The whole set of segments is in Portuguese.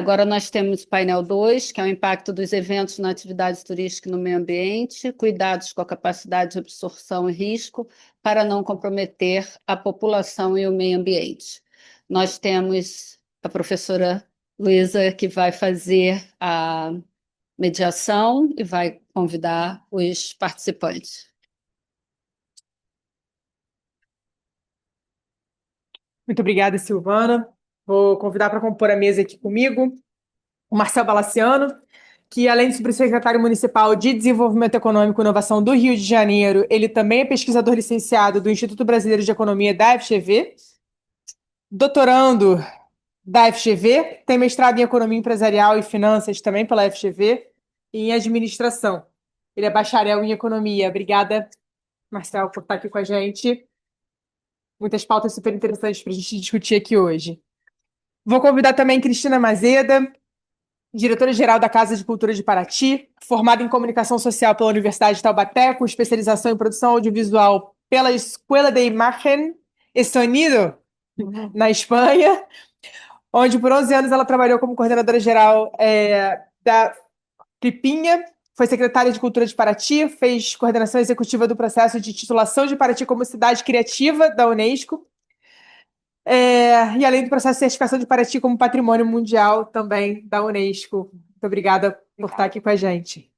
Agora nós temos o painel 2, que é o impacto dos eventos na atividade turística e no meio ambiente, cuidados com a capacidade de absorção e risco para não comprometer a população e o meio ambiente. Nós temos a professora Luísa, que vai fazer a mediação e vai convidar os participantes. Muito obrigada, Silvana. Vou convidar para compor a mesa aqui comigo o Marcel Balaciano, que, além de subsecretário municipal de Desenvolvimento Econômico e Inovação do Rio de Janeiro, ele também é pesquisador licenciado do Instituto Brasileiro de Economia da FGV, doutorando da FGV, tem mestrado em Economia Empresarial e Finanças também pela FGV e em Administração. Ele é bacharel em Economia. Obrigada, Marcel, por estar aqui com a gente. Muitas pautas super interessantes para a gente discutir aqui hoje. Vou convidar também Cristina Mazeda, diretora-geral da Casa de Cultura de Paraty, formada em Comunicação Social pela Universidade de Taubaté, com especialização em produção audiovisual pela Escuela de Imagen e Sonido, na Espanha, onde por 11 anos ela trabalhou como coordenadora-geral da Cripinha, foi secretária de Cultura de Paraty, fez coordenação executiva do processo de titulação de Paraty como cidade criativa da Unesco, e além do processo de certificação de Paraty como patrimônio mundial também da Unesco. Muito obrigada por estar aqui com a gente.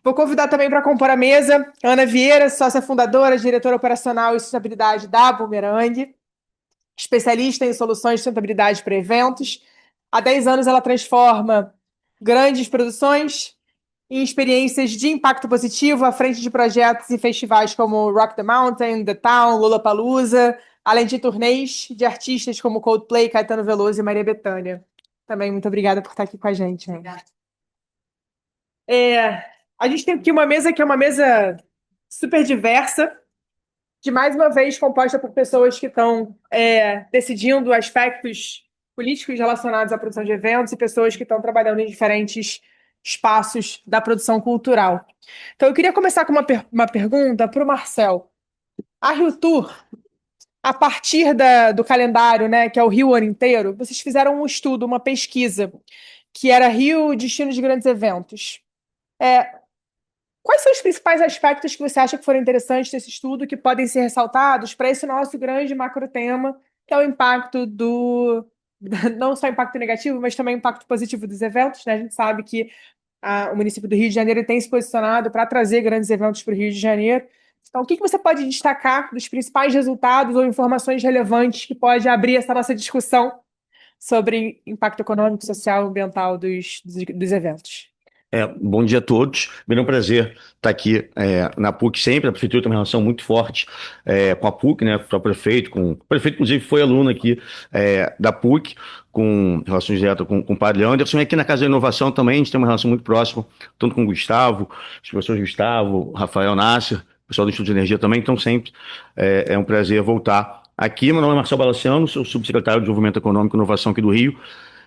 Vou convidar também para compor a mesa Ana Vieira, sócia fundadora, diretora operacional e sustentabilidade da Boomerang, especialista em soluções de sustentabilidade para eventos. Há 10 anos ela transforma grandes produções em experiências de impacto positivo à frente de projetos e festivais como Rock the Mountain, The Town, Lollapalooza, além de turnês de artistas como Coldplay, Caetano Veloso e Maria Bethânia. Também muito obrigada por estar aqui com a gente. Obrigada. A gente tem aqui uma mesa que é uma mesa super diversa, de mais uma vez composta por pessoas que estão decidindo aspectos políticos relacionados à produção de eventos e pessoas que estão trabalhando em diferentes espaços da produção cultural. Então, eu queria começar com uma pergunta para o Marcel. A Rio Tour, a partir do calendário, né, que é o Rio o ano inteiro, vocês fizeram um estudo, uma pesquisa, que era Rio Destino de Grandes Eventos. Quais são os principais aspectos que você acha que foram interessantes desse estudo, que podem ser ressaltados para esse nosso grande macro tema, que é o impacto não só impacto negativo, mas também impacto positivo dos eventos, né? A gente sabe que o município do Rio de Janeiro tem se posicionado para trazer grandes eventos para o Rio de Janeiro. Então, o que você pode destacar dos principais resultados ou informações relevantes que pode abrir essa nossa discussão sobre impacto econômico, social e ambiental dos eventos? Bom dia a todos. É um prazer estar aqui na PUC sempre. A prefeitura tem uma relação muito forte com a PUC, né? Com o prefeito, o prefeito, inclusive, foi aluno aqui da PUC, com relações diretas com o padre Anderson. E aqui na Casa da Inovação também a gente tem uma relação muito próxima, tanto com o Gustavo, os professores Gustavo, Rafael Nasser, o pessoal do Instituto de Energia também. Então, sempre é um prazer voltar aqui. Meu nome é Marcel Balaciano, sou subsecretário de Desenvolvimento Econômico e Inovação aqui do Rio.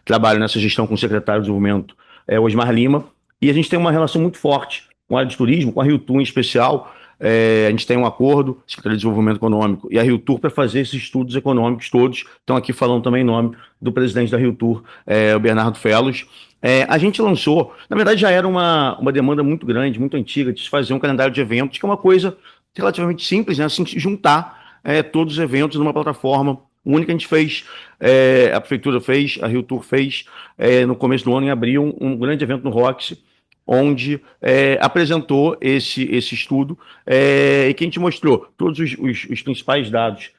Trabalho nessa gestão com o secretário de Desenvolvimento, Osmar Lima. E a gente tem uma relação muito forte com a área de turismo, com a Rio Tour em especial. A gente tem um acordo, Secretaria de Desenvolvimento Econômico e a Rio Tour, para fazer esses estudos econômicos todos. Estão aqui falando também em nome do presidente da Rio Tour, o Bernardo Fellos. A gente lançou, na verdade já era uma demanda muito grande, muito antiga, de se fazer um calendário de eventos, que é uma coisa relativamente simples, né? Assim, juntar todos os eventos numa plataforma única. A gente fez, a prefeitura fez, a Rio Tour fez, no começo do ano, em abril, um grande evento no Roxy, onde apresentou esse estudo e que a gente mostrou todos os principais dados,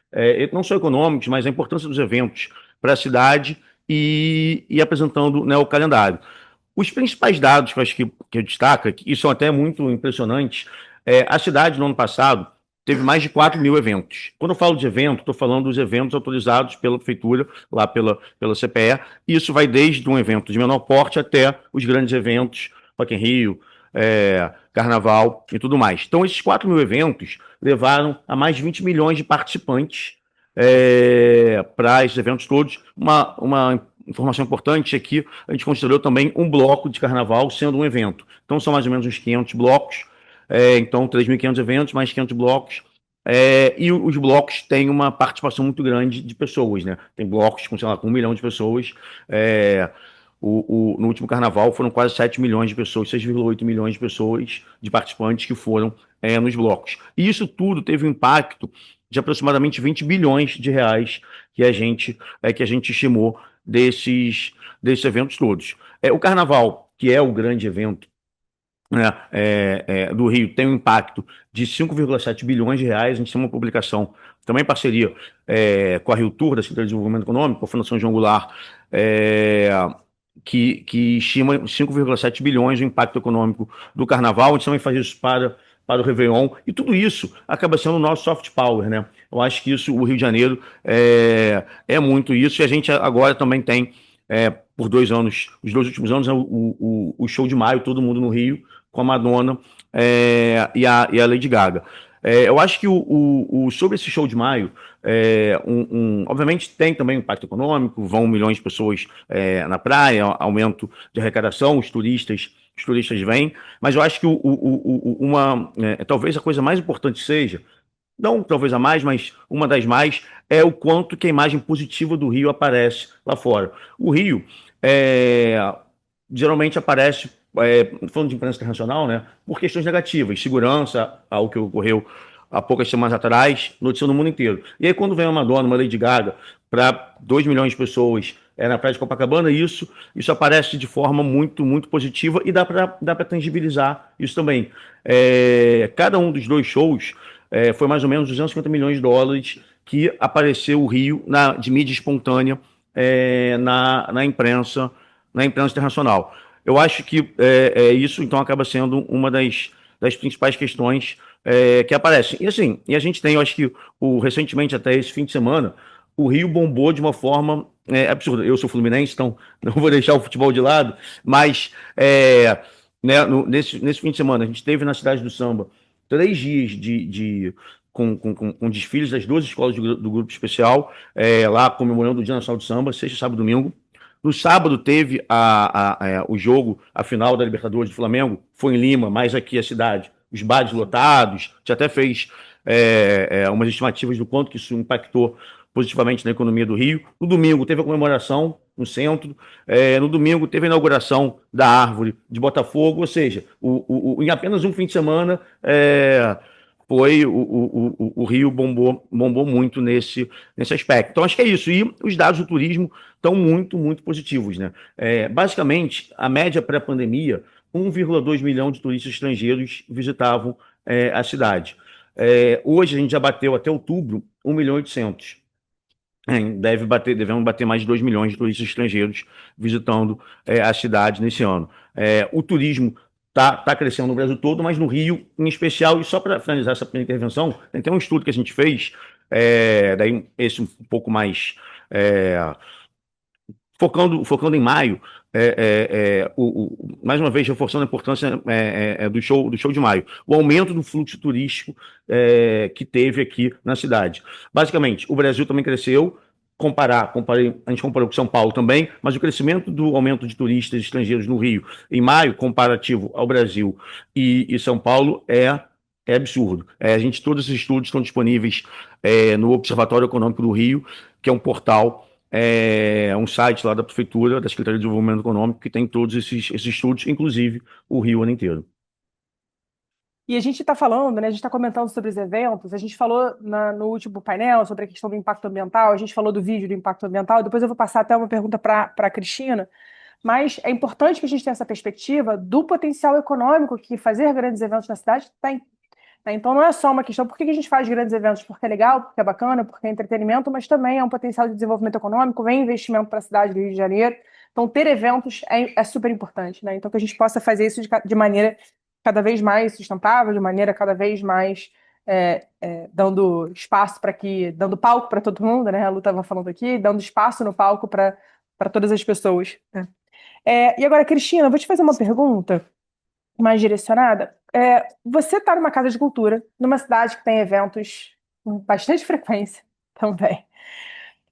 não só econômicos, mas a importância dos eventos para a cidade e apresentando, né, o calendário. Os principais dados que eu acho que eu destaco, e são até muito impressionantes, a cidade no ano passado teve mais de 4 mil eventos. Quando eu falo de evento, estou falando dos eventos autorizados pela prefeitura, lá pela CPE. Isso vai desde um evento de menor porte até os grandes eventos, Rock in Rio, Carnaval e tudo mais. Então, esses 4 mil eventos levaram a mais de 20 milhões de participantes para esses eventos todos. Uma informação importante é que a gente considerou também um bloco de Carnaval sendo um evento. Então, são mais ou menos uns 500 blocos. Então, 3.500 eventos, mais 500 blocos. E os blocos têm uma participação muito grande de pessoas, né? Tem blocos com, sei lá, com 1 milhão de pessoas. No último carnaval foram quase 7 milhões de pessoas, 6,8 milhões de pessoas, de participantes que foram nos blocos. E isso tudo teve um impacto de aproximadamente 20 bilhões de reais que a gente estimou desses eventos todos. O carnaval, que é o grande evento, né, do Rio, tem um impacto de 5,7 bilhões de reais. A gente tem uma publicação, também em parceria com a Rio Tour, da Secretaria de Desenvolvimento Econômico, com a Fundação João Goulart, é, que estima 5,7 bilhões o impacto econômico do carnaval. A gente também faz isso para o Réveillon, e tudo isso acaba sendo o nosso soft power, né? Eu acho que isso, o Rio de Janeiro, é muito isso, e a gente agora também tem, por 2 anos, os 2 últimos anos, o show de maio, todo mundo no Rio, com a Madonna e a Lady Gaga. Eu acho que sobre esse show de maio, obviamente tem também um impacto econômico, vão milhões de pessoas na praia, aumento de arrecadação, os turistas vêm, mas eu acho que talvez a coisa mais importante seja, não talvez a mais, mas uma das mais, é o quanto que a imagem positiva do Rio aparece lá fora. O Rio é, geralmente aparece, falando de imprensa internacional, né, por questões negativas, segurança, algo que ocorreu há poucas semanas atrás, noticiando no mundo inteiro. E aí, quando vem uma Madonna, uma Lady Gaga, para 2 milhões de pessoas na praia de Copacabana, isso aparece de forma muito, muito positiva, e dá para tangibilizar isso também. Cada um dos dois shows foi mais ou menos 250 milhões de dólares que apareceu o Rio de mídia espontânea na imprensa internacional. Eu acho que isso, então, acaba sendo uma das principais questões que aparecem. E assim, a gente tem, eu acho que recentemente, até esse fim de semana, o Rio bombou de uma forma absurda. Eu sou fluminense, então não vou deixar o futebol de lado, mas né, nesse fim de semana, a gente teve na Cidade do Samba 3 dias com desfiles das 2 escolas do Grupo Especial, lá comemorando o Dia Nacional do Samba, sexta, sábado e domingo. No sábado teve o jogo, a final da Libertadores do Flamengo, foi em Lima, mais aqui a cidade, os bares lotados. A gente até fez umas estimativas do quanto que isso impactou positivamente na economia do Rio. No domingo teve a comemoração no centro. No domingo teve a inauguração da árvore de Botafogo, ou seja, em apenas um fim de semana, o Rio bombou muito nesse aspecto. Então, acho que é isso. E os dados do turismo estão muito, muito positivos, né? Basicamente, a média pré-pandemia, 1,2 milhão de turistas estrangeiros visitavam a cidade. Hoje a gente já bateu até outubro 1 milhão e 800. Devemos bater mais de 2 milhões de turistas estrangeiros visitando a cidade nesse ano. O turismo tá crescendo no Brasil todo, mas no Rio em especial. E só para finalizar essa primeira intervenção, tem um estudo que a gente fez, daí esse um pouco mais focando em maio, mais uma vez reforçando a importância do show de maio, o aumento do fluxo turístico que teve aqui na cidade. Basicamente, o Brasil também cresceu. A gente comparou com São Paulo também, mas o crescimento do aumento de turistas estrangeiros no Rio em maio, comparativo ao Brasil e São Paulo, é absurdo. Todos esses estudos estão disponíveis no Observatório Econômico do Rio, que é um portal, um site lá da Prefeitura, da Secretaria de Desenvolvimento Econômico, que tem todos esses estudos, inclusive o Rio ano inteiro. E a gente está falando, né? A gente está comentando sobre os eventos. A gente falou no último painel sobre a questão do impacto ambiental. A gente falou do vídeo do impacto ambiental. Depois eu vou passar até uma pergunta para a Cristina. Mas é importante que a gente tenha essa perspectiva do potencial econômico que fazer grandes eventos na cidade tem. Né? Então não é só uma questão por que a gente faz grandes eventos, porque é legal, porque é bacana, porque é entretenimento, mas também é um potencial de desenvolvimento econômico, vem investimento para a cidade do Rio de Janeiro. Então ter eventos é super importante, né? Então que a gente possa fazer isso de maneira cada vez mais sustentável, de maneira cada vez mais dando espaço dando palco para todo mundo, né? A Lu estava falando aqui, dando espaço no palco para todas as pessoas, né? E agora, Cristina, eu vou te fazer uma pergunta mais direcionada. Você está numa casa de cultura, numa cidade que tem eventos com bastante frequência também.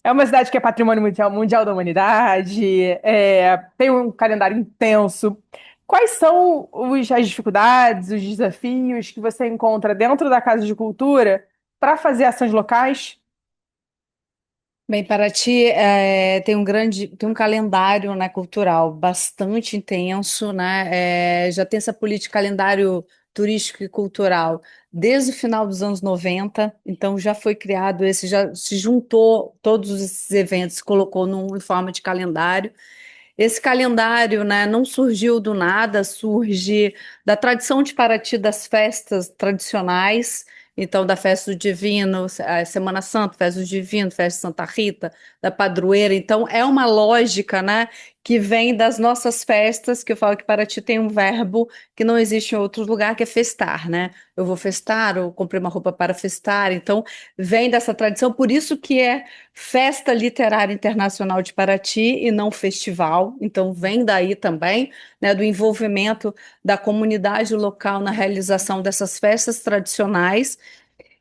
É uma cidade que é patrimônio mundial da humanidade, tem um calendário intenso. Quais são as dificuldades, os desafios que você encontra dentro da Casa de Cultura para fazer ações locais Bem, Paraty tem um calendário, né, cultural bastante intenso, né? Já tem essa política de calendário turístico e cultural desde o final dos anos 90. Então já foi criado esse, já se juntou todos esses eventos, colocou em forma de calendário. Esse calendário, né, não surgiu do nada, surge da tradição de Paraty das festas tradicionais, então da festa do Divino, a Semana Santa, festa do Divino, festa de Santa Rita, da padroeira. Então é uma lógica, né, que vem das nossas festas, que eu falo que Paraty tem um verbo que não existe em outro lugar, que é festar, né? Eu vou festar, eu comprei uma roupa para festar, então vem dessa tradição, por isso que é Festa Literária Internacional de Paraty e não festival, então vem daí também, né, do envolvimento da comunidade local na realização dessas festas tradicionais.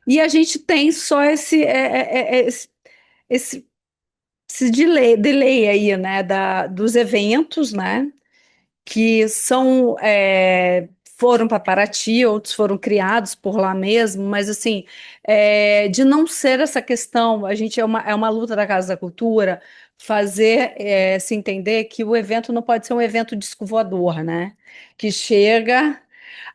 E a gente tem só esse, esse delay aí, né, dos eventos, né, que foram para Paraty, outros foram criados por lá mesmo, mas assim, de não ser essa questão, a gente é uma luta da Casa da Cultura fazer se entender que o evento não pode ser um evento disco voador, né? Que chega,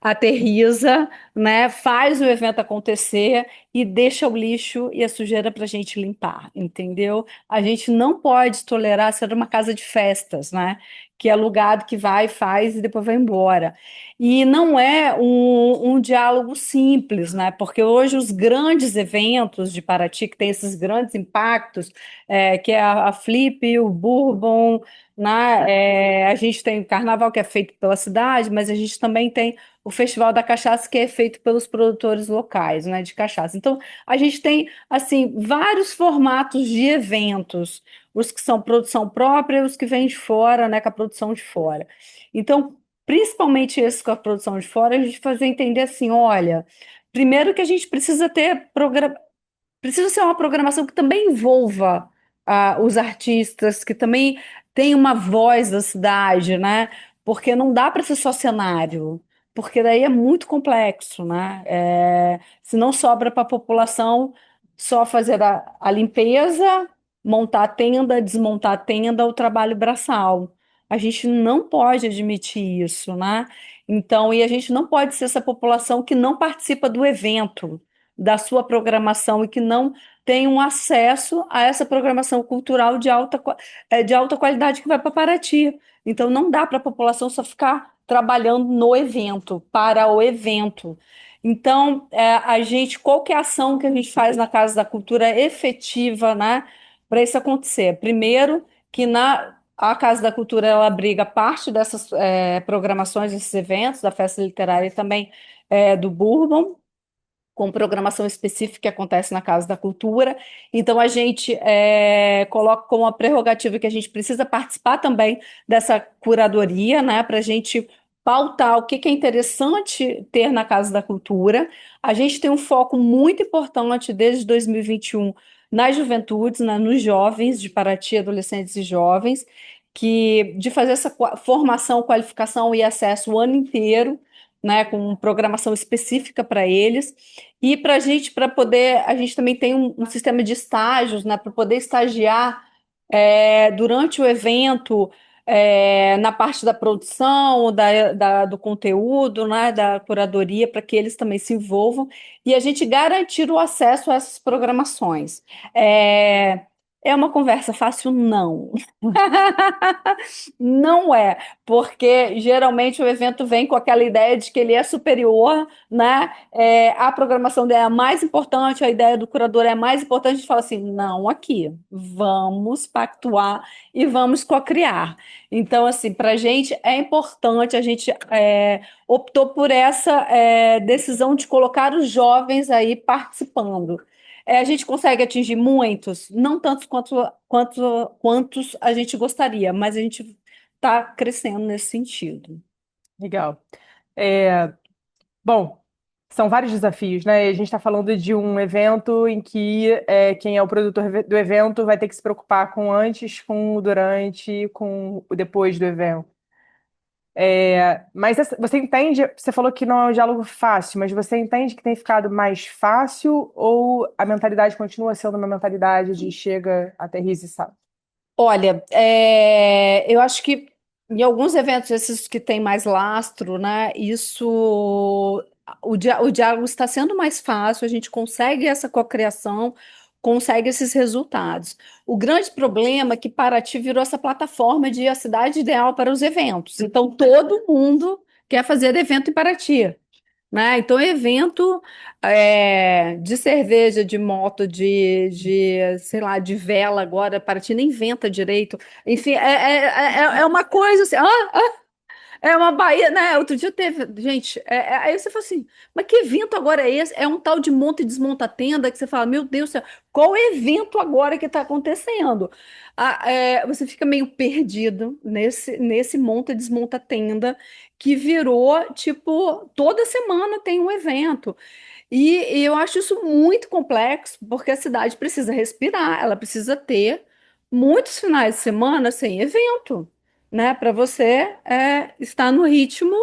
aterriza, né? Faz o evento acontecer e deixa o lixo e a sujeira para a gente limpar, entendeu? A gente não pode tolerar ser uma casa de festas, né? Que é alugado, que vai, faz e depois vai embora. E não é um diálogo simples, né? Porque hoje os grandes eventos de Paraty, que tem esses grandes impactos, que é a Flip, o Bourbon, né? A gente tem o carnaval que é feito pela cidade, mas a gente também tem o Festival da Cachaça, que é feito pelos produtores locais, né, de cachaça. Então, a gente tem, assim, vários formatos de eventos, os que são produção própria, os que vêm de fora, né, com a produção de fora. Então, principalmente esses com a produção de fora, a gente fazer entender assim, olha, primeiro que a gente precisa ter precisa ser uma programação que também envolva os artistas, que também tem uma voz da cidade, né? Porque não dá para ser só cenário, porque daí é muito complexo, né? Se não sobra para a população só fazer a limpeza, montar a tenda, desmontar a tenda, o trabalho braçal. A gente não pode admitir isso, né? Então, e a gente não pode ser essa população que não participa do evento da sua programação e que não tem um acesso a essa programação cultural de alta qualidade que vai para Paraty. Então, não dá para a população só ficar trabalhando no evento, para o evento. Então, qual que é a ação que a gente faz na Casa da Cultura efetiva, né, para isso acontecer? Primeiro, que a Casa da Cultura ela abriga parte dessas programações, desses eventos, da Festa Literária e também do Bourbon, com programação específica que acontece na Casa da Cultura. Então, a gente coloca como uma prerrogativa que a gente precisa participar também dessa curadoria, né, para a gente pautar o que que é interessante ter na Casa da Cultura. A gente tem um foco muito importante desde 2021 nas juventudes, né, nos jovens de Paraty, adolescentes e jovens, de fazer essa formação, qualificação e acesso o ano inteiro, né, com programação específica para eles. E para a gente também tem um sistema de estágios, né, para poder estagiar durante o evento, na parte da produção, do conteúdo, né, da curadoria, para que eles também se envolvam e a gente garantir o acesso a essas programações. É, é uma conversa fácil? Não. Não é, porque geralmente o evento vem com aquela ideia de que ele é superior, né? A programação dele é a mais importante, a ideia do curador é a mais importante. A gente fala assim: não, aqui, vamos pactuar e vamos co-criar. Então, assim, para a gente é importante, a gente optou por essa decisão de colocar os jovens aí participando. A gente consegue atingir muitos, não tantos quantos a gente gostaria, mas a gente está crescendo nesse sentido. Legal. É, bom, são vários desafios, né? E a gente está falando de um evento em que quem é o produtor do evento vai ter que se preocupar com o antes, com o durante, com o depois do evento. Mas você entende, você falou que não é um diálogo fácil, mas você entende que tem ficado mais fácil ou a mentalidade continua sendo uma mentalidade de chega, aterriza e sai? Olha, eu acho que em alguns eventos, esses que têm mais lastro, né, o diálogo está sendo mais fácil, a gente consegue essa cocriação, consegue esses resultados. O grande problema é que Paraty virou essa plataforma de a cidade ideal para os eventos. Então, todo mundo quer fazer evento em Paraty, né? Então, evento de cerveja, de moto, sei lá, de vela agora, Paraty nem inventa direito. Enfim, é uma coisa assim, é uma Bahia, né? Outro dia teve, gente, aí você fala assim, mas que evento agora é esse? É um tal de monta e desmonta tenda que você fala, meu Deus do céu, qual evento agora que está acontecendo? Você fica meio perdido nesse monta e desmonta tenda que virou, tipo, toda semana tem um evento. E eu acho isso muito complexo, porque a cidade precisa respirar, ela precisa ter muitos finais de semana sem evento, né? Para você estar no ritmo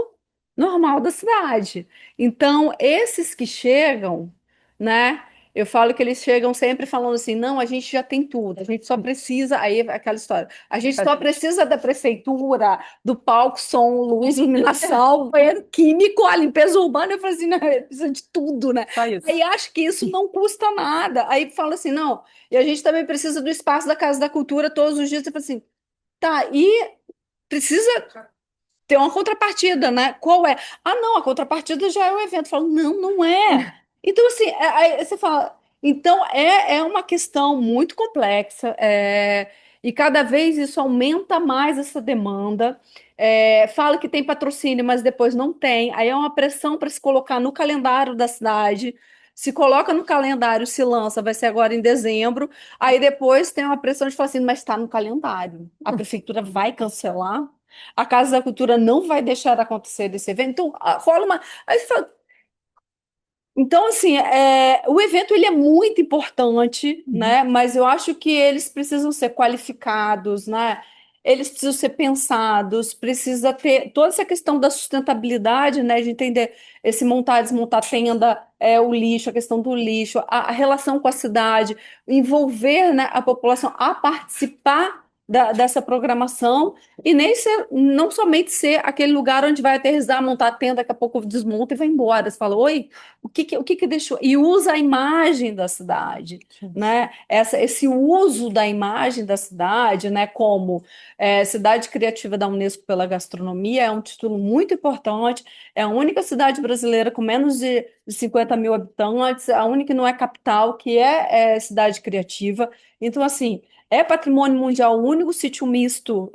normal da cidade. Então, esses que chegam, né? Eu falo que eles chegam sempre falando assim: não, a gente já tem tudo, a gente só precisa. Aí aquela história, a gente só precisa da prefeitura, do palco, som, luz, iluminação, banheiro químico, a limpeza urbana. Eu falo assim: não, precisa de tudo, né? Só isso. Aí acho que isso não custa nada. Aí fala assim: não, e a gente também precisa do espaço da Casa da Cultura todos os dias. Você fala assim: tá, e precisa ter uma contrapartida, né? Qual é? Ah, não, a contrapartida já é o evento. Eu falo, não, não é. Então, assim, aí você fala, então é uma questão muito complexa, e cada vez isso aumenta mais essa demanda. Fala que tem patrocínio, mas depois não tem. Aí é uma pressão para se colocar no calendário da cidade. Se coloca no calendário, se lança, vai ser agora em dezembro. Aí depois tem uma pressão de falar assim, mas está no calendário. A prefeitura vai cancelar? A Casa da Cultura não vai deixar acontecer desse evento. Então, rola uma. Aí você fala, então, assim, o evento ele é muito importante, né? Mas eu acho que eles precisam ser qualificados, né? Eles precisam ser pensados, precisa ter toda essa questão da sustentabilidade, né? De entender esse montar, desmontar tenda, o lixo, a questão do lixo, a relação com a cidade, envolver, né, a população a participar dessa programação e nem ser, não somente ser aquele lugar onde vai aterrissar, montar a tenda, daqui a pouco desmonta e vai embora. Você fala, oi, o que deixou? E usa a imagem da cidade, né? Esse uso da imagem da cidade, né? Como cidade criativa da Unesco pela gastronomia, é um título muito importante. É a única cidade brasileira com menos de 50 mil habitantes, a única que não é capital, que é cidade criativa. Então, assim, é patrimônio mundial, o único sítio misto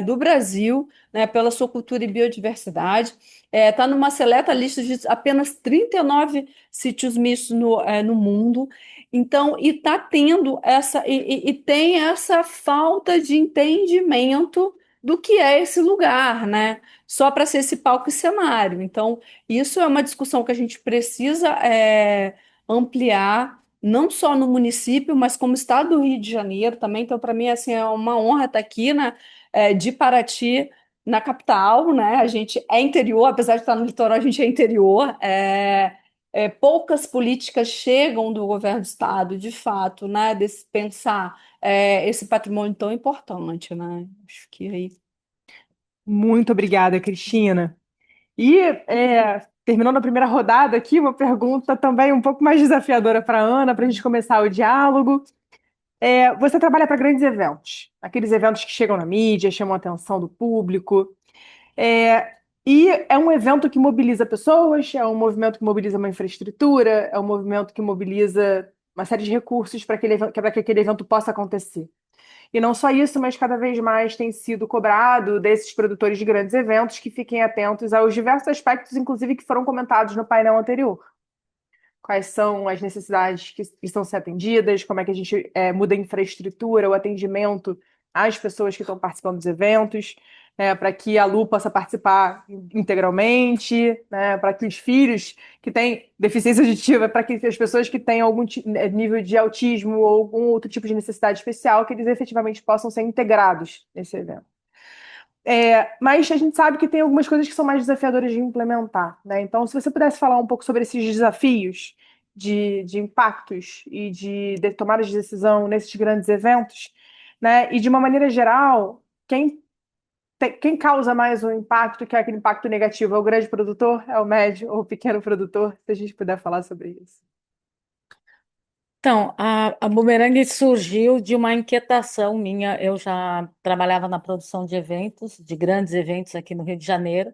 do Brasil, né? Pela sua cultura e biodiversidade. Está numa seleta lista de apenas 39 sítios mistos no mundo. Então, e está tendo e tem essa falta de entendimento do que é esse lugar, né? Só para ser esse palco e cenário. Então, isso é uma discussão que a gente precisa ampliar, não só no município, mas como estado do Rio de Janeiro também. Então, para mim, assim, é uma honra estar aqui, né? De Paraty na capital, né? A gente é interior, apesar de estar no litoral, a gente é interior. Poucas políticas chegam do governo do estado, de fato, né? Desse pensar esse patrimônio tão importante, né? Acho que aí. Muito obrigada, Cristina. E terminando a primeira rodada aqui, uma pergunta também um pouco mais desafiadora para a Ana, para a gente começar o diálogo. Você trabalha para grandes eventos, aqueles eventos que chegam na mídia, chamam a atenção do público. E é um evento que mobiliza pessoas, é um movimento que mobiliza uma infraestrutura, é um movimento que mobiliza uma série de recursos para que aquele evento possa acontecer. E não só isso, mas cada vez mais tem sido cobrado desses produtores de grandes eventos que fiquem atentos aos diversos aspectos, inclusive que foram comentados no painel anterior. Quais são as necessidades que precisam ser atendidas, como é que a gente muda a infraestrutura, o atendimento às pessoas que estão participando dos eventos, para que a Lu possa participar integralmente, né, para que os filhos que têm deficiência auditiva, para que as pessoas que têm algum nível de autismo ou algum outro tipo de necessidade especial, que eles efetivamente possam ser integrados nesse evento. Mas a gente sabe que tem algumas coisas que são mais desafiadoras de implementar, né? Então, se você pudesse falar um pouco sobre esses desafios de impactos e de tomada de decisão nesses grandes eventos, né? E de uma maneira geral, quem causa mais o impacto, que é aquele impacto negativo? É o grande produtor? É o médio ou o pequeno produtor? Se a gente puder falar sobre isso. Então, a Boomerang surgiu de uma inquietação minha. Eu já trabalhava na produção de eventos, de grandes eventos aqui no Rio de Janeiro.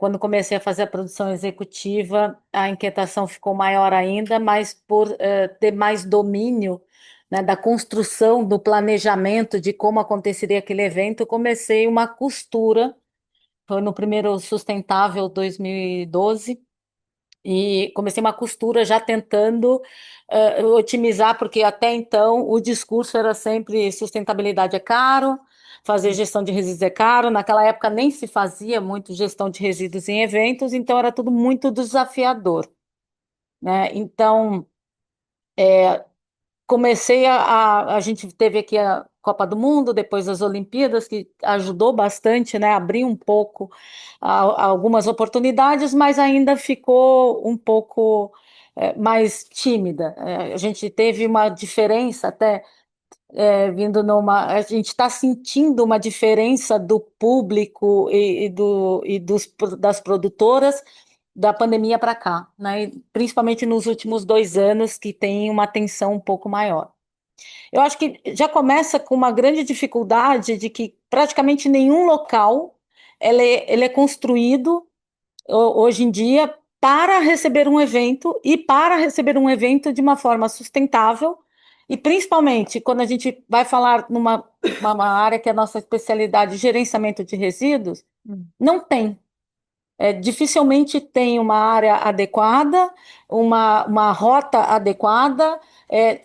Quando comecei a fazer a produção executiva, a inquietação ficou maior ainda, mas por ter mais domínio, né, da construção, do planejamento de como aconteceria aquele evento, eu comecei uma costura. Foi no primeiro Sustentável 2012. E comecei uma costura já tentando otimizar, porque até então o discurso era sempre sustentabilidade é caro, fazer gestão de resíduos é caro. Naquela época nem se fazia muito gestão de resíduos em eventos, então era tudo muito desafiador, né? Então, comecei a gente teve aqui a Copa do Mundo, depois as Olimpíadas, que ajudou bastante, né? Abrir um pouco algumas oportunidades, mas ainda ficou um pouco mais tímida. A gente teve uma diferença até vindo numa. A gente está sentindo uma diferença do público das produtoras da pandemia para cá, né? E principalmente nos últimos 2 anos, que tem uma atenção um pouco maior. Eu acho que já começa com uma grande dificuldade de que praticamente nenhum local ele é construído hoje em dia para receber um evento e para receber um evento de uma forma sustentável. E principalmente quando a gente vai falar uma área que é a nossa especialidade, gerenciamento de resíduos, não tem. Dificilmente tem uma área adequada, uma rota adequada,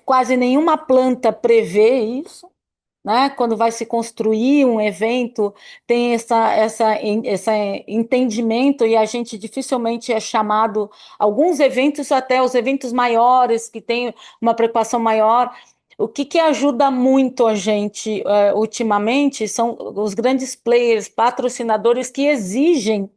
quase nenhuma planta prevê isso, né? Quando vai se construir um evento, tem esse entendimento, e a gente dificilmente é chamado, alguns eventos, até os eventos maiores, que têm uma preocupação maior. O que ajuda muito a gente ultimamente são os grandes players, patrocinadores que exigem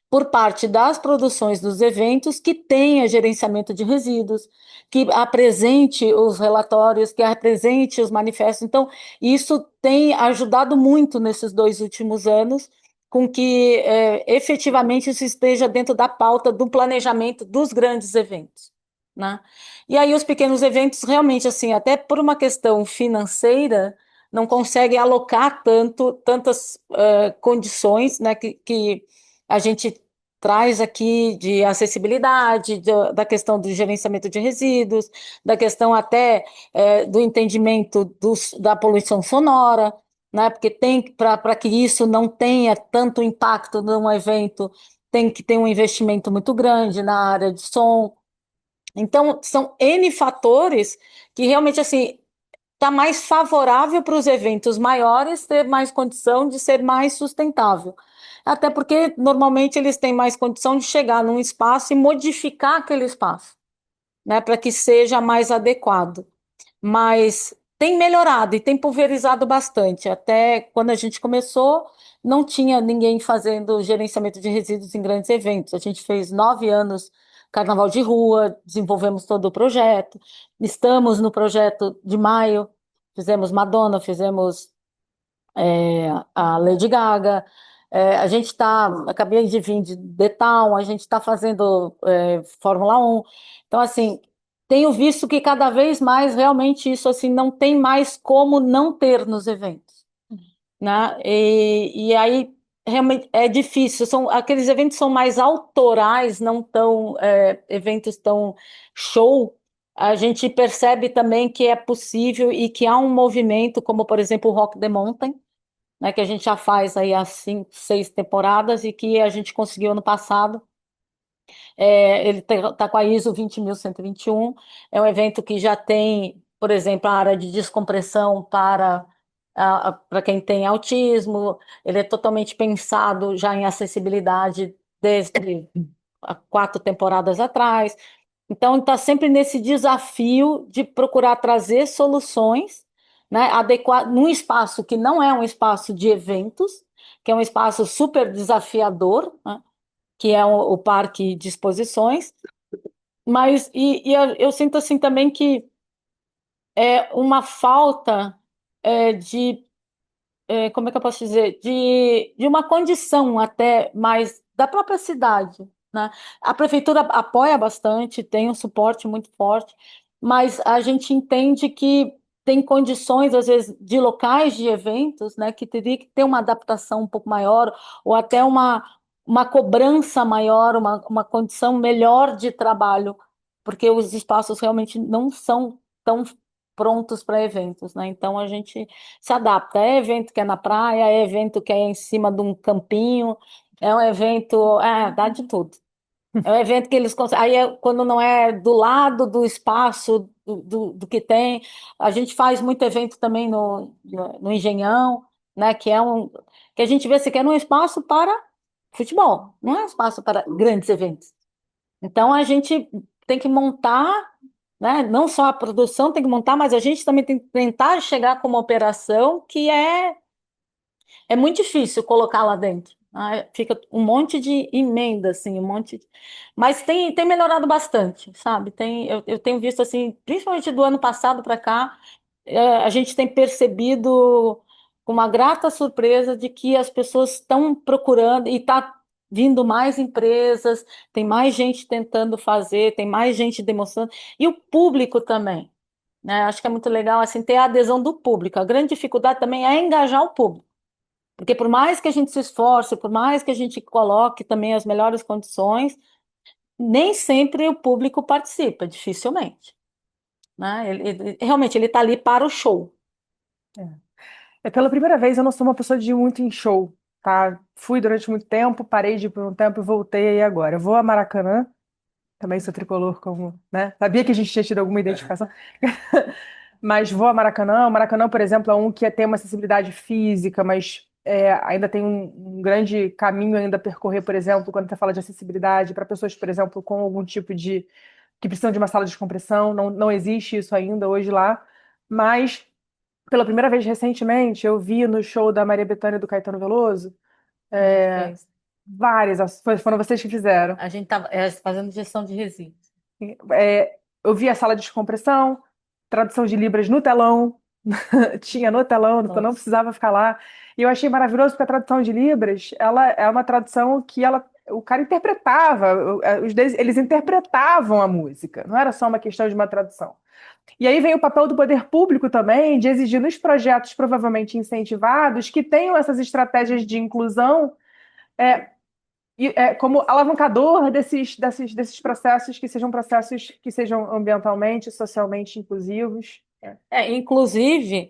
por parte das produções dos eventos que tenha gerenciamento de resíduos, que apresente os relatórios, que apresente os manifestos. Então, isso tem ajudado muito nesses 2 últimos anos, com que efetivamente isso esteja dentro da pauta do planejamento dos grandes eventos, né? E aí os pequenos eventos realmente, assim, até por uma questão financeira, não conseguem alocar tantas condições, né, que a gente traz aqui de acessibilidade, da questão do gerenciamento de resíduos, da questão até do entendimento da poluição sonora, né? Porque para que isso não tenha tanto impacto num evento, tem que ter um investimento muito grande na área de som. Então, são N fatores que realmente, assim, está mais favorável para os eventos maiores ter mais condição de ser mais sustentável. Até porque, normalmente, eles têm mais condição de chegar num espaço e modificar aquele espaço, né, para que seja mais adequado. Mas tem melhorado e tem pulverizado bastante. Até quando a gente começou, não tinha ninguém fazendo gerenciamento de resíduos em grandes eventos. A gente fez 9 anos Carnaval de Rua, desenvolvemos todo o projeto. Estamos no projeto de maio, fizemos Madonna, fizemos a Lady Gaga. A gente está, acabei de vir de The Town, a gente está fazendo Fórmula 1. Então, assim, tenho visto que cada vez mais realmente isso assim não tem mais como não ter nos eventos, né? E aí realmente é difícil. Aqueles eventos são mais autorais, não tão eventos tão show. A gente percebe também que é possível e que há um movimento, como por exemplo o Rock the Mountain, né, que a gente já faz aí há 5, 6 temporadas e que a gente conseguiu ano passado. Ele está com a ISO 20121. É um evento que já tem, por exemplo, a área de descompressão para quem tem autismo. Ele é totalmente pensado já em acessibilidade desde há 4 temporadas atrás. Então, está sempre nesse desafio de procurar trazer soluções né, adequado, num espaço que não é um espaço de eventos, que é um espaço super desafiador, né, que é o parque de exposições, mas eu sinto assim também que é uma falta de como é que eu posso dizer, de uma condição até mais da própria cidade, né? A prefeitura apoia bastante, tem um suporte muito forte, mas a gente entende que tem condições, às vezes, de locais de eventos, né, que teria que ter uma adaptação um pouco maior, ou até uma cobrança maior, uma condição melhor de trabalho, porque os espaços realmente não são tão prontos para eventos, né? Então a gente se adapta. É evento que é na praia, é evento que é em cima de um campinho, é um evento, dá de tudo. É um evento que eles conseguem. Aí, quando não é do lado do espaço do que tem, a gente faz muito evento também no Engenhão, né? Que a gente vê se quer um espaço para futebol, não é um espaço para grandes eventos. Então a gente tem que montar, né? Não só a produção tem que montar, mas a gente também tem que tentar chegar com uma operação que é muito difícil colocar lá dentro. Fica um monte de emenda, assim, um monte Mas tem melhorado bastante, sabe? Eu tenho visto, assim, principalmente do ano passado para cá, a gente tem percebido com uma grata surpresa de que as pessoas estão procurando e está vindo mais empresas, tem mais gente tentando fazer, tem mais gente demonstrando, e o público também, né? Acho que é muito legal, assim, ter a adesão do público. A grande dificuldade também é engajar o público. Porque por mais que a gente se esforce, por mais que a gente coloque também as melhores condições, nem sempre o público participa, dificilmente, né? Realmente ele está ali para o show. Pela primeira vez eu não sou uma pessoa de ir muito em show, tá? Fui durante muito tempo, parei de ir por um tempo e voltei aí agora. Eu vou a Maracanã, também sou tricolor como, né? Sabia que a gente tinha tido alguma identificação. Mas vou a Maracanã. O Maracanã, por exemplo, é um que tem uma acessibilidade física, mas ainda tem um grande caminho ainda a percorrer, por exemplo, quando você fala de acessibilidade para pessoas, por exemplo, com algum tipo de que precisam de uma sala de descompressão. Não, não existe isso ainda hoje lá. Mas, pela primeira vez recentemente, eu vi no show da Maria Bethânia e do Caetano Veloso várias. Foram vocês que fizeram. A gente está fazendo gestão de resíduos. Eu vi a sala de descompressão, tradução de Libras no telão, tinha no telão, então não precisava ficar lá. E eu achei maravilhoso porque a tradução de Libras, ela é uma tradução que o cara interpretava, eles interpretavam a música, não era só uma questão de uma tradução. E aí vem o papel do poder público também, de exigir nos projetos provavelmente incentivados que tenham essas estratégias de inclusão como alavancador desses processos que sejam ambientalmente, socialmente inclusivos. Inclusive,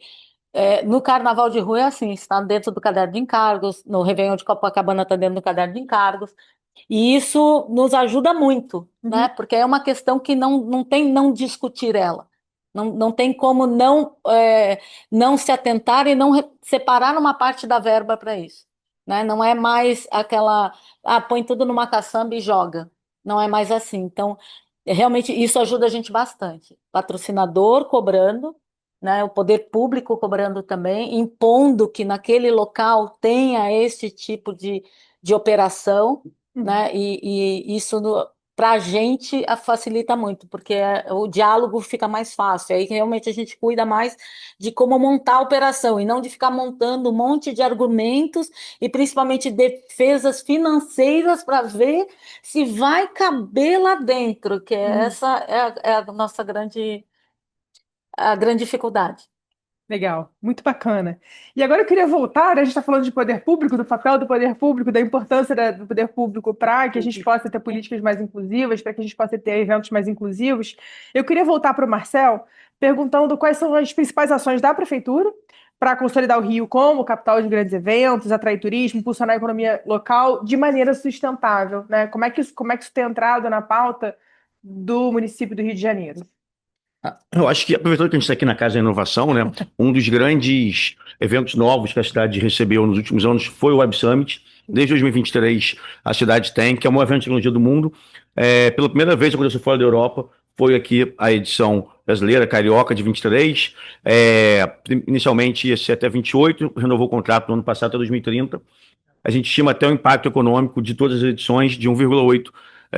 no Carnaval de Rua é assim, está dentro do caderno de encargos, no Réveillon de Copacabana está dentro do caderno de encargos, e isso nos ajuda muito, né? Porque é uma questão que não tem não discutir ela. Não tem como não se atentar e não separar uma parte da verba para isso, né? Não é mais aquela, põe tudo numa caçamba e joga. Não é mais assim. Então, realmente, isso ajuda a gente bastante. Patrocinador cobrando, né? O poder público cobrando também, impondo que naquele local tenha esse tipo de operação, né? E isso para a gente facilita muito, porque o diálogo fica mais fácil. Aí realmente a gente cuida mais de como montar a operação e não de ficar montando um monte de argumentos e principalmente defesas financeiras para ver se vai caber lá dentro, que essa é a nossa grande dificuldade. Legal, muito bacana. E agora eu queria voltar, né, a gente está falando de poder público, do papel do poder público, da importância do poder público para que a gente possa ter políticas mais inclusivas, para que a gente possa ter eventos mais inclusivos. Eu queria voltar para o Marcel, perguntando quais são as principais ações da Prefeitura para consolidar o Rio como capital de grandes eventos, atrair turismo, impulsionar a economia local de maneira sustentável, né? Como é que isso tem entrado na pauta do município do Rio de Janeiro? Eu acho que, aproveitando que a gente está aqui na Casa da Inovação, né, um dos grandes eventos novos que a cidade recebeu nos últimos anos foi o Web Summit. Desde 2023, a cidade tem, que é o maior evento de tecnologia do mundo. Pela primeira vez aconteceu fora da Europa, foi aqui a edição brasileira, carioca, de 23. Inicialmente ia ser até 28, renovou o contrato no ano passado até 2030. A gente estima até o impacto econômico de todas as edições de 1,8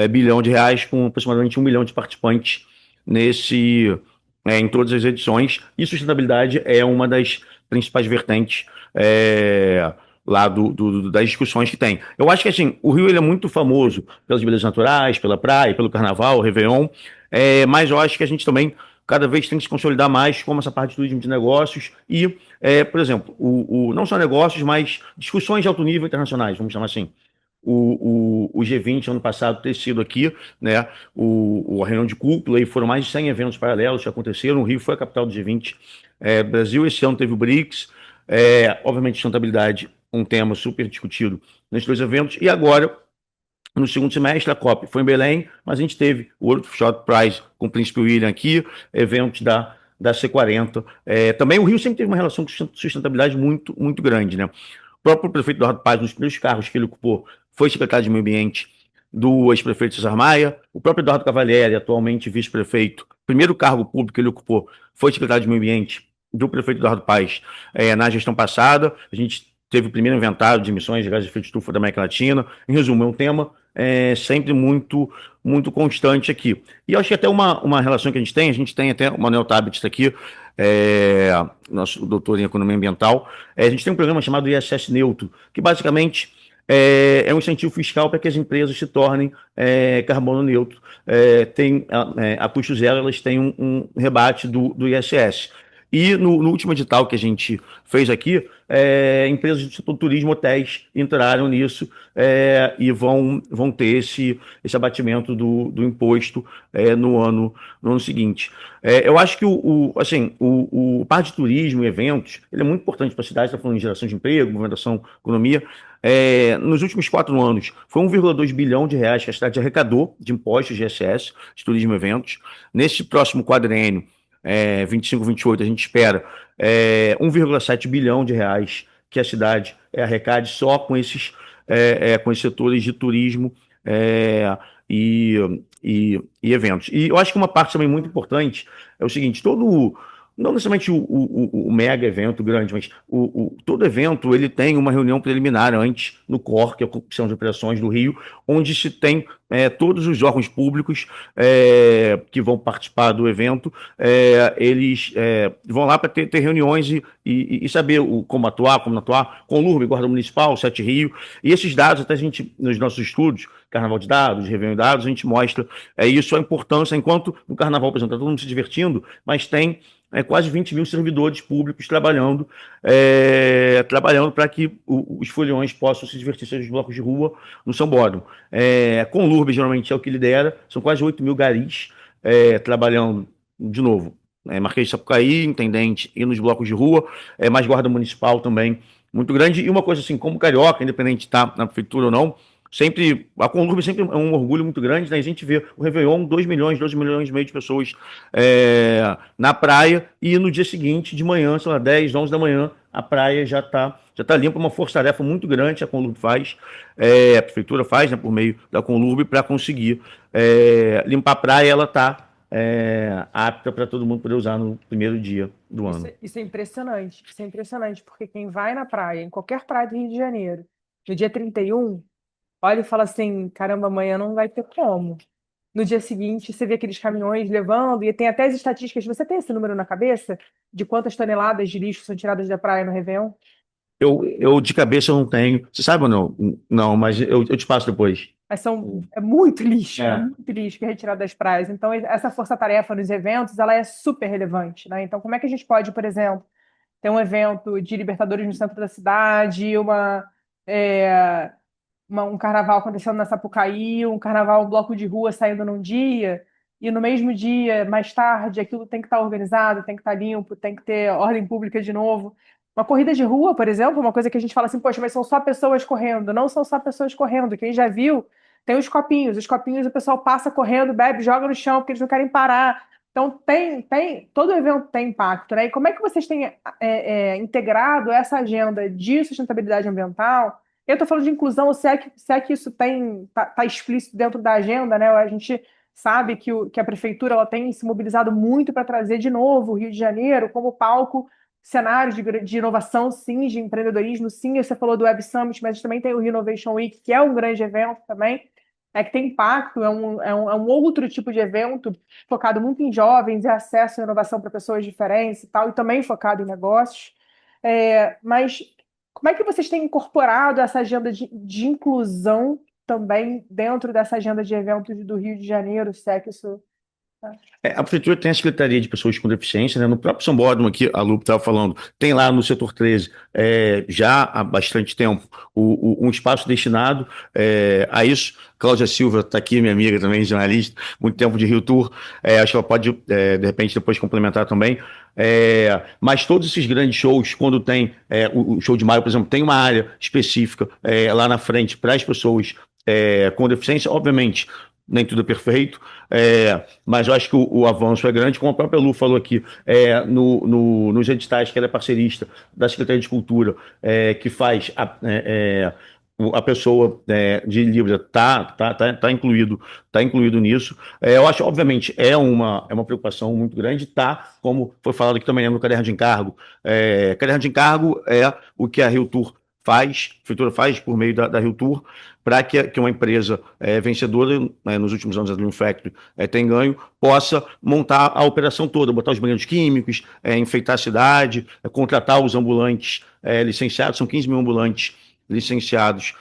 bilhão de reais, com aproximadamente 1 milhão de participantes em todas as edições. E sustentabilidade é uma das principais vertentes lá das discussões que tem. Eu acho que assim, o Rio ele é muito famoso pelas belezas naturais, pela praia, pelo carnaval, Réveillon, mas eu acho que a gente também cada vez tem que se consolidar mais como essa parte de turismo de negócios e, por exemplo, não só negócios, mas discussões de alto nível internacionais, vamos chamar assim. O G20 ano passado ter sido aqui, né? A reunião de cúpula, e foram mais de 100 eventos paralelos que aconteceram. O Rio foi a capital do G20. Brasil, esse ano teve o BRICS. Obviamente, sustentabilidade, um tema super discutido nesses dois eventos. E agora, no segundo semestre, a COP foi em Belém, mas a gente teve o World Short Prize com o Príncipe William aqui, eventos da C40. Também o Rio sempre teve uma relação com sustentabilidade muito, muito grande, né? O próprio prefeito Eduardo Paes, nos primeiros cargos que ele ocupou, foi secretário de Meio Ambiente do ex-prefeito Cesar Maia. O próprio Eduardo Cavalieri, atualmente vice-prefeito, primeiro cargo público que ele ocupou, foi secretário de Meio Ambiente do prefeito Eduardo Paes na gestão passada. A gente teve o primeiro inventário de emissões de gases de efeito de estufa da América Latina. Em resumo, é um tema sempre muito, muito constante aqui. E eu acho que até uma relação que a gente tem até o Manuel Tabit aqui, nosso doutor em economia ambiental. A gente tem um programa chamado ISS Neutro, que basicamente é um incentivo fiscal para que as empresas se tornem carbono neutro. A custo zero, elas têm um rebate do ISS. E no último edital que a gente fez aqui, empresas do setor turismo, hotéis entraram nisso e vão ter esse abatimento do imposto no ano seguinte. Eu acho que o parte de turismo e eventos ele é muito importante para a cidade, está falando de geração de emprego, movimentação, economia. Nos últimos 4 anos, foi 1,2 bilhão de reais que a cidade arrecadou de impostos de ISS, de turismo e eventos. Nesse próximo quadriênio, 25, 28, a gente espera 1,7 bilhão de reais que a cidade arrecade só com esses setores de turismo e, e eventos. E eu acho que uma parte também muito importante é o seguinte: não necessariamente o mega evento grande, mas todo evento ele tem uma reunião preliminar antes no COR, que é a Comissão de Operações do Rio, onde se tem todos os órgãos públicos que vão participar do evento, eles vão lá para ter reuniões e saber como atuar, como não atuar, com o LURB, Guarda Municipal, Sete Rio, e esses dados, até a gente, nos nossos estudos, Carnaval de Dados, Réveillon de Dados, a gente mostra isso, a importância, enquanto no Carnaval, por exemplo, está todo mundo se divertindo, mas tem quase 20 mil servidores públicos trabalhando para que os foliões possam se divertir, seja os blocos de rua no Sambódromo. Com o LURB, geralmente, é o que lidera, são quase 8 mil garis trabalhando, de novo, Marquês de Sapucaí, Intendente, e nos blocos de rua, mais guarda municipal também, muito grande. E uma coisa assim, como carioca, independente de estar na prefeitura ou não, a Conlurb sempre é um orgulho muito grande, né? A gente vê o Réveillon, 2 milhões, 12 milhões e meio de pessoas na praia, e no dia seguinte, de manhã, sei lá, 10, 11 da manhã, a praia já tá limpa, uma força-tarefa muito grande que a Conlurb faz, a prefeitura faz, né, por meio da Conlurb, para conseguir limpar a praia. Ela está apta para todo mundo poder usar no primeiro dia do ano. Isso é impressionante, porque quem vai na praia, em qualquer praia do Rio de Janeiro, no dia 31, olha e fala assim: caramba, amanhã não vai ter como. No dia seguinte, você vê aqueles caminhões levando, e tem até as estatísticas. Você tem esse número na cabeça de quantas toneladas de lixo são tiradas da praia no Réveillon? Eu de cabeça eu não tenho. Você sabe ou não? Não, mas eu te passo depois. Mas é muito lixo, é muito lixo que é retirado das praias. Então, essa força-tarefa nos eventos, ela é super relevante, né? Então, como é que a gente pode, por exemplo, ter um evento de Libertadores no centro da cidade, um carnaval acontecendo na Sapucaí, um carnaval, um bloco de rua saindo num dia, e no mesmo dia, mais tarde, aquilo tem que estar organizado, tem que estar limpo, tem que ter ordem pública de novo. Uma corrida de rua, por exemplo, uma coisa que a gente fala assim: poxa, mas são só pessoas correndo. Não são só pessoas correndo. Quem já viu, tem os copinhos o pessoal passa correndo, bebe, joga no chão, porque eles não querem parar. Então, todo evento tem impacto, né? E como é que vocês têm integrado essa agenda de sustentabilidade ambiental? Eu estou falando de inclusão, se é que isso tá explícito dentro da agenda, né? A gente sabe que a prefeitura ela tem se mobilizado muito para trazer de novo o Rio de Janeiro como palco, cenário de inovação, sim, de empreendedorismo, sim. Você falou do Web Summit, mas também tem o Rio Innovation Week, que é um grande evento também, que tem impacto, é um outro tipo de evento focado muito em jovens e acesso à inovação para pessoas diferentes e tal, e também focado em negócios. Mas como é que vocês têm incorporado essa agenda de inclusão também dentro dessa agenda de eventos do Rio de Janeiro, se é que isso... A prefeitura tem a Secretaria de Pessoas com Deficiência, né? No próprio São Bódromo, aqui, a Lu estava falando, tem lá no setor 13, já há bastante tempo, um espaço destinado a isso. Cláudia Silva está aqui, minha amiga também, jornalista, muito tempo de Rio Tour, acho que ela pode, de repente, depois complementar também. Mas todos esses grandes shows, quando tem o show de maio, por exemplo, tem uma área específica lá na frente para as pessoas com deficiência, obviamente. Nem tudo é perfeito, mas eu acho que o avanço é grande, como a própria Lu falou aqui, nos editais que ela é parcerista da Secretaria de Cultura, que faz a pessoa de Libra tá incluído nisso. Eu acho, obviamente, é uma preocupação muito grande, como foi falado aqui também, no caderno de encargo. Caderno de encargo é o que a Rio Tour faz, a prefeitura faz por meio da Rio Tour, para que uma empresa vencedora, nos últimos anos a Dream Factory tem ganho, possa montar a operação toda, botar os banheiros químicos, enfeitar a cidade, contratar os ambulantes licenciados, são 15 mil ambulantes licenciados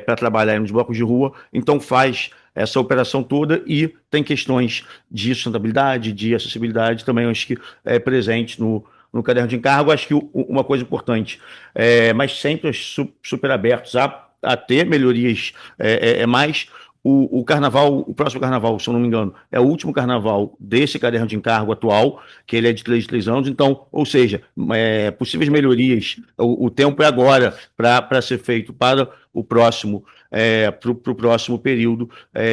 para trabalhar nos blocos de rua, então faz essa operação toda e tem questões de sustentabilidade, de acessibilidade também, acho que presente no caderno de encargo. Acho que uma coisa importante, mas sempre super abertos a ter melhorias, mais o carnaval, o próximo carnaval, se eu não me engano, é o último carnaval desse caderno de encargo atual, que ele é de 3 anos, então, ou seja, possíveis melhorias, o tempo é agora para ser feito para o próximo, pro próximo período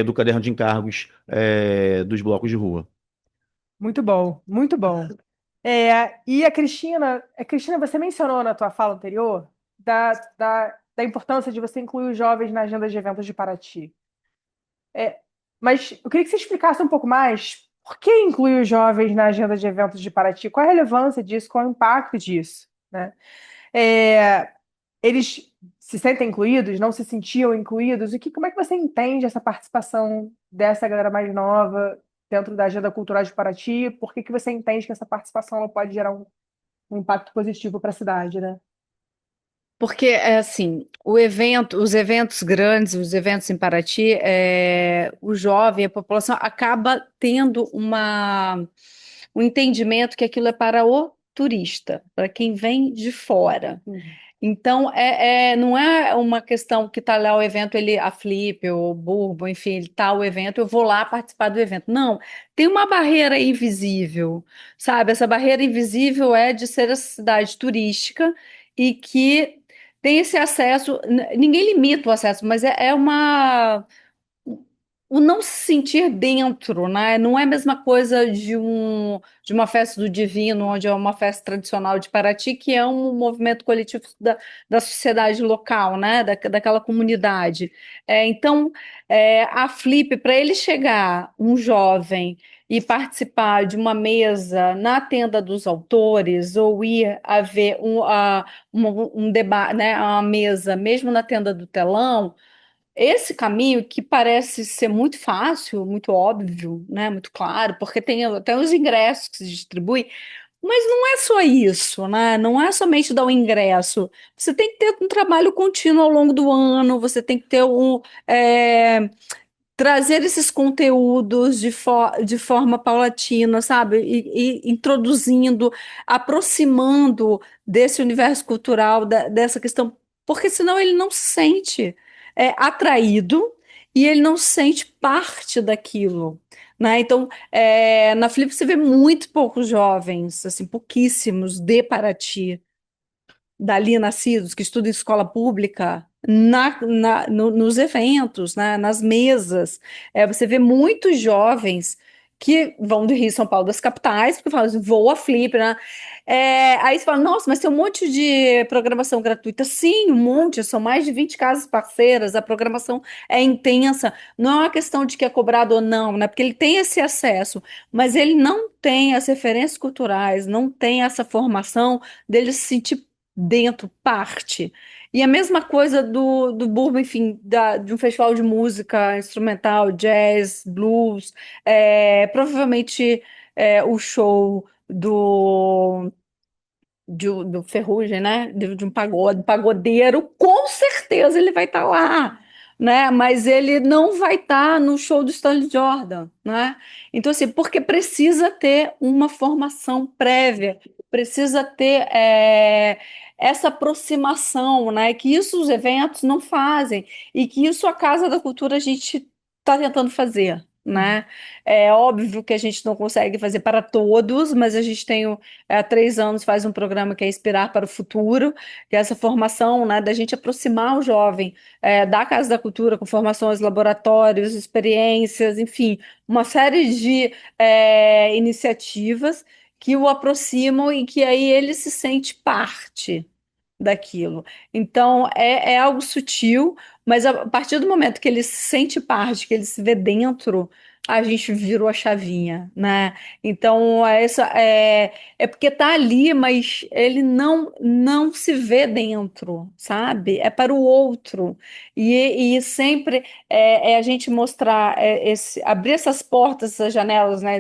do caderno de encargos dos blocos de rua. Muito bom, muito bom. E a Cristina, você mencionou na tua fala anterior da importância de você incluir os jovens na agenda de eventos de Paraty. Mas eu queria que você explicasse um pouco mais por que incluir os jovens na agenda de eventos de Paraty, qual a relevância disso, qual é o impacto disso, né? Eles se sentem incluídos, não se sentiam incluídos? Como é que você entende essa participação dessa galera mais nova dentro da agenda cultural de Paraty? Por que você entende que essa participação ela pode gerar um impacto positivo para a cidade, né? Porque, assim, os eventos grandes, os eventos em Paraty, o jovem, a população acaba tendo um entendimento que aquilo é para o turista, para quem vem de fora. Então, não é uma questão que está lá o evento, a Flip, o Burbo, enfim, está o evento, eu vou lá participar do evento. Não, tem uma barreira invisível, sabe? Essa barreira invisível é de ser a cidade turística e que tem esse acesso, ninguém limita o acesso, mas o não se sentir dentro, né? Não é a mesma coisa de uma festa do Divino, onde é uma festa tradicional de Paraty, que é um movimento coletivo da sociedade local, né? Daquela comunidade. Então, a Flip, para ele chegar, um jovem, e participar de uma mesa na tenda dos autores, ou ir a ver um debate, né? Uma mesa, mesmo na tenda do telão. Esse caminho que parece ser muito fácil, muito óbvio, né, muito claro, porque tem até os ingressos que se distribuem, mas não é só isso, né? Não é somente dar o ingresso. Você tem que ter um trabalho contínuo ao longo do ano, você tem que ter trazer esses conteúdos de forma paulatina, sabe? E introduzindo, aproximando desse universo cultural, dessa questão, porque senão ele não se sente atraído e ele não se sente parte daquilo, né? Então, na Flip você vê muito poucos jovens, assim, pouquíssimos de Paraty, dali nascidos, que estudam em escola pública, nos eventos, né, nas mesas. Você vê muitos jovens que vão do Rio e São Paulo, das capitais, porque falam assim, vou a Flip, né? Aí você fala, nossa, mas tem um monte de programação gratuita. Sim, um monte, são mais de 20 casas parceiras, a programação é intensa. Não é uma questão de que é cobrado ou não, né? Porque ele tem esse acesso, mas ele não tem as referências culturais, não tem essa formação dele se sentir dentro, parte. E a mesma coisa do Burba, enfim, de um festival de música instrumental, jazz, blues, provavelmente o show do Ferrugem, né? De um pagodeiro, com certeza ele vai estar lá, né? Mas ele não vai estar no show do Stanley Jordan, né? Então, assim, porque precisa ter uma formação prévia, precisa ter essa aproximação, né? Que isso os eventos não fazem, e que isso a Casa da Cultura a gente está tentando fazer. Né? É óbvio que a gente não consegue fazer para todos, mas a gente tem há 3 anos faz um programa que é Inspirar para o Futuro, que é essa formação, né, da gente aproximar o jovem da Casa da Cultura com formações, laboratórios, experiências, enfim, uma série de iniciativas que o aproximam e que aí ele se sente parte daquilo. Então, é algo sutil, mas a partir do momento que ele se sente parte, que ele se vê dentro, a gente virou a chavinha, né? Então, é porque tá ali, mas ele não se vê dentro, sabe? É para o outro. E sempre é a gente mostrar, abrir essas portas, essas janelas, né?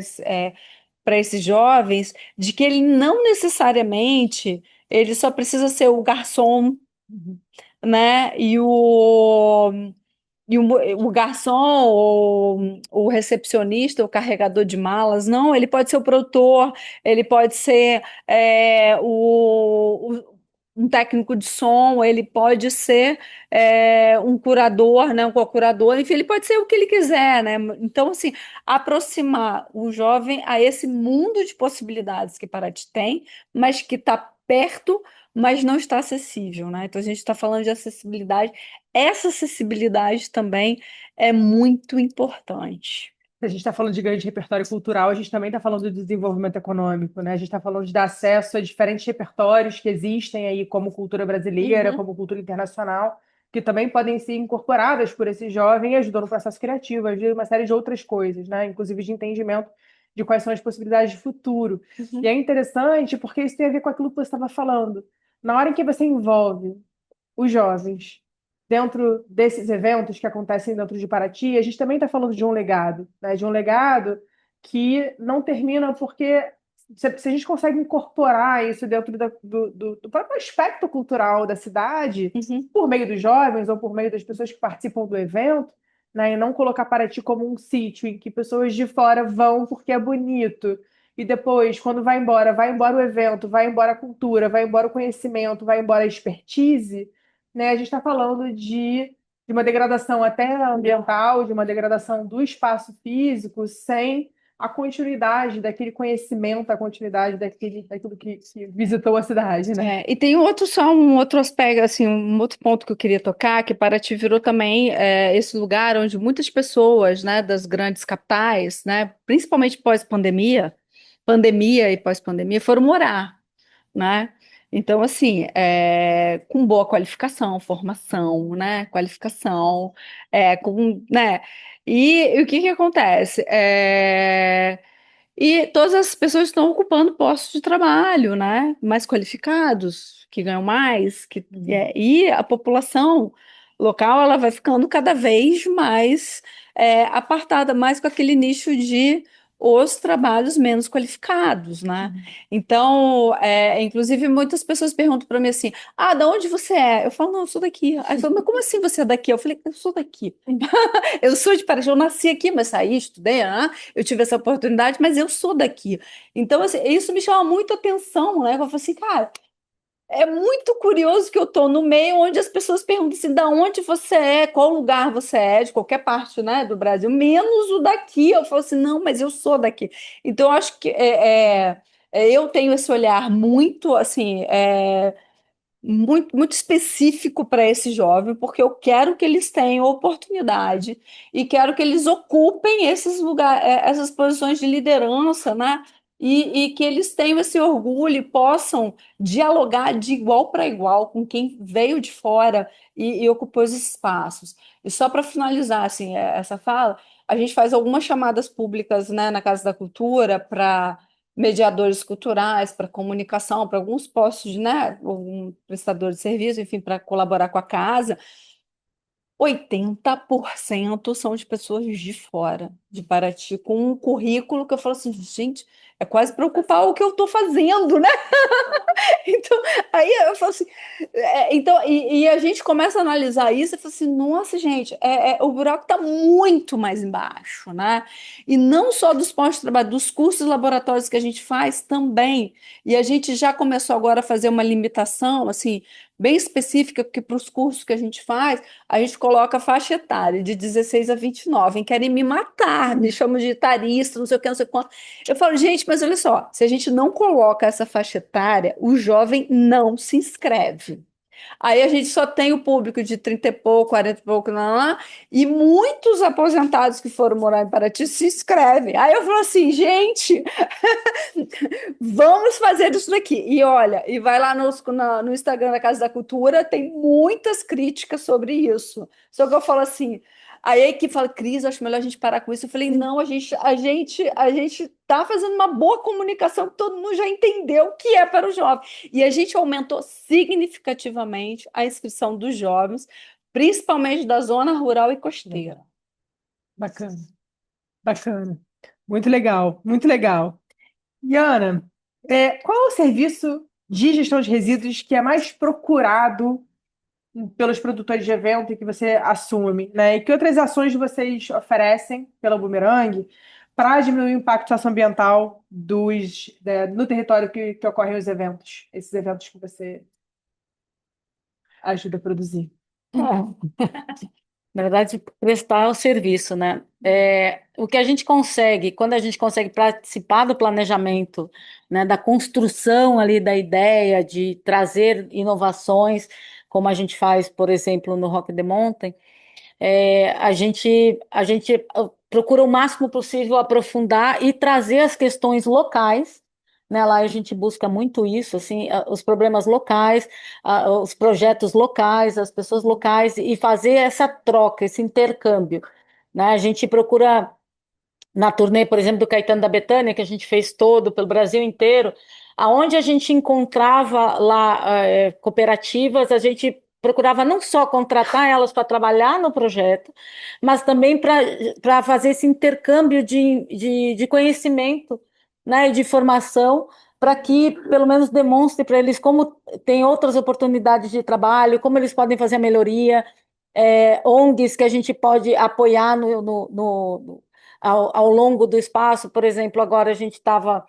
Para esses jovens, de que ele não necessariamente ele só precisa ser o garçom, né? O garçom, o recepcionista, o carregador de malas, não, ele pode ser o produtor, ele pode ser um técnico de som, ele pode ser um curador, né, um co-curador, enfim, ele pode ser o que ele quiser, né? Então, assim, aproximar o jovem a esse mundo de possibilidades que Paraty tem, mas que está perto, mas não está acessível, né? Então, a gente está falando de acessibilidade. Essa acessibilidade também é muito importante. Se a gente está falando de grande repertório cultural, a gente também está falando de desenvolvimento econômico, né? A gente está falando de dar acesso a diferentes repertórios que existem aí, como cultura brasileira, Uhum. como cultura internacional, que também podem ser incorporadas por esse jovem e ajudam no processo criativo, ajudam em uma série de outras coisas, né? Inclusive de entendimento de quais são as possibilidades de futuro. E é interessante porque isso tem a ver com aquilo que você estava falando. Na hora em que você envolve os jovens dentro desses eventos que acontecem dentro de Paraty, a gente também está falando de um legado, né? De um legado que não termina porque se a gente consegue incorporar isso dentro do próprio aspecto cultural da cidade, Uhum. por meio dos jovens ou por meio das pessoas que participam do evento, né? E não colocar Paraty como um sítio em que pessoas de fora vão porque é bonito. E depois, quando vai embora o evento, vai embora a cultura, vai embora o conhecimento, vai embora a expertise, né? A gente está falando de uma degradação até ambiental, de uma degradação do espaço físico, sem a continuidade daquele conhecimento, a continuidade daquilo que visitou a cidade, né? E tem só um outro aspecto, assim, um outro ponto que eu queria tocar, que Paraty virou também esse lugar onde muitas pessoas, né, das grandes capitais, né, principalmente pós-pandemia, pandemia e pós-pandemia, foram morar, né? Então, assim, com boa qualificação, formação, né, qualificação, né, e o que que acontece? E todas as pessoas estão ocupando postos de trabalho, né? Mais qualificados, que ganham mais, e a população local ela vai ficando cada vez mais apartada, mais com aquele nicho de os trabalhos menos qualificados, né? Então, inclusive, muitas pessoas perguntam para mim assim: ah, de onde você é? Eu falo, não, eu sou daqui. Aí falam, mas como assim você é daqui? Eu falei, eu sou daqui. Eu sou de Paraty, eu nasci aqui, mas saí, estudei, né? Eu tive essa oportunidade, mas eu sou daqui. Então, assim, isso me chama muito atenção, né? Eu falo assim, cara, é muito curioso que eu estou no meio onde as pessoas perguntam assim, da onde você é, qual lugar você é, de qualquer parte, né, do Brasil, menos o daqui. Eu falo assim, não, mas eu sou daqui. Então, eu acho que eu tenho esse olhar muito, assim, muito, muito específico para esse jovem, porque eu quero que eles tenham oportunidade e quero que eles ocupem esses lugares, essas posições de liderança, né? E que eles tenham esse orgulho e possam dialogar de igual para igual com quem veio de fora e ocupou os espaços. E só para finalizar assim, essa fala, a gente faz algumas chamadas públicas, né, na Casa da Cultura para mediadores culturais, para comunicação, para alguns postos, né, algum prestador de serviço, enfim, para colaborar com a casa. 80% são de pessoas de fora de Paraty, com um currículo que eu falo assim, gente, é quase preocupar o que eu estou fazendo, né? Então, aí eu falo assim, então, e a gente começa a analisar isso e fala assim, nossa, gente, o buraco está muito mais embaixo, né? E não só dos postos de trabalho, dos cursos laboratórios que a gente faz também. E a gente já começou agora a fazer uma limitação, assim, bem específica, porque para os cursos que a gente faz, a gente coloca faixa etária de 16 a 29, querem me matar, me chamam de etarista, não sei o que, não sei quanto. Eu falo, gente, mas olha só, se a gente não coloca essa faixa etária, o jovem não se inscreve. Aí a gente só tem o público de 30 e pouco, 40 e pouco, lá, e muitos aposentados que foram morar em Paraty se inscrevem. Aí eu falo assim, gente, vamos fazer isso daqui. E olha, e vai lá no Instagram da Casa da Cultura, tem muitas críticas sobre isso. Só que eu falo assim, aí que fala, Cris, acho melhor a gente parar com isso. Eu falei, não, a gente está fazendo uma boa comunicação, que todo mundo já entendeu o que é para o jovem. E a gente aumentou significativamente a inscrição dos jovens, principalmente da zona rural e costeira. Bacana, bacana. Muito legal, muito legal. E Ana, qual é o serviço de gestão de resíduos que é mais procurado pelos produtores de evento e que você assume, né? E que outras ações vocês oferecem pela Boomerang para diminuir o impacto socioambiental no território que ocorrem os eventos, esses eventos que você ajuda a produzir? Na verdade, prestar o serviço, né? O que a gente consegue, quando a gente consegue participar do planejamento, né, da construção ali da ideia de trazer inovações, como a gente faz, por exemplo, no Rock the Mountain, a gente procura o máximo possível aprofundar e trazer as questões locais, né? Lá a gente busca muito isso, assim, os problemas locais, os projetos locais, as pessoas locais, e fazer essa troca, esse intercâmbio, né? A gente procura, na turnê, por exemplo, do Caetano da Betânia, que a gente fez todo pelo Brasil inteiro, aonde a gente encontrava lá cooperativas, a gente procurava não só contratar elas para trabalhar no projeto, mas também para fazer esse intercâmbio de conhecimento, né, e de formação, para que pelo menos demonstre para eles como tem outras oportunidades de trabalho, como eles podem fazer a melhoria, ONGs que a gente pode apoiar ao longo do espaço. Por exemplo, agora a gente estava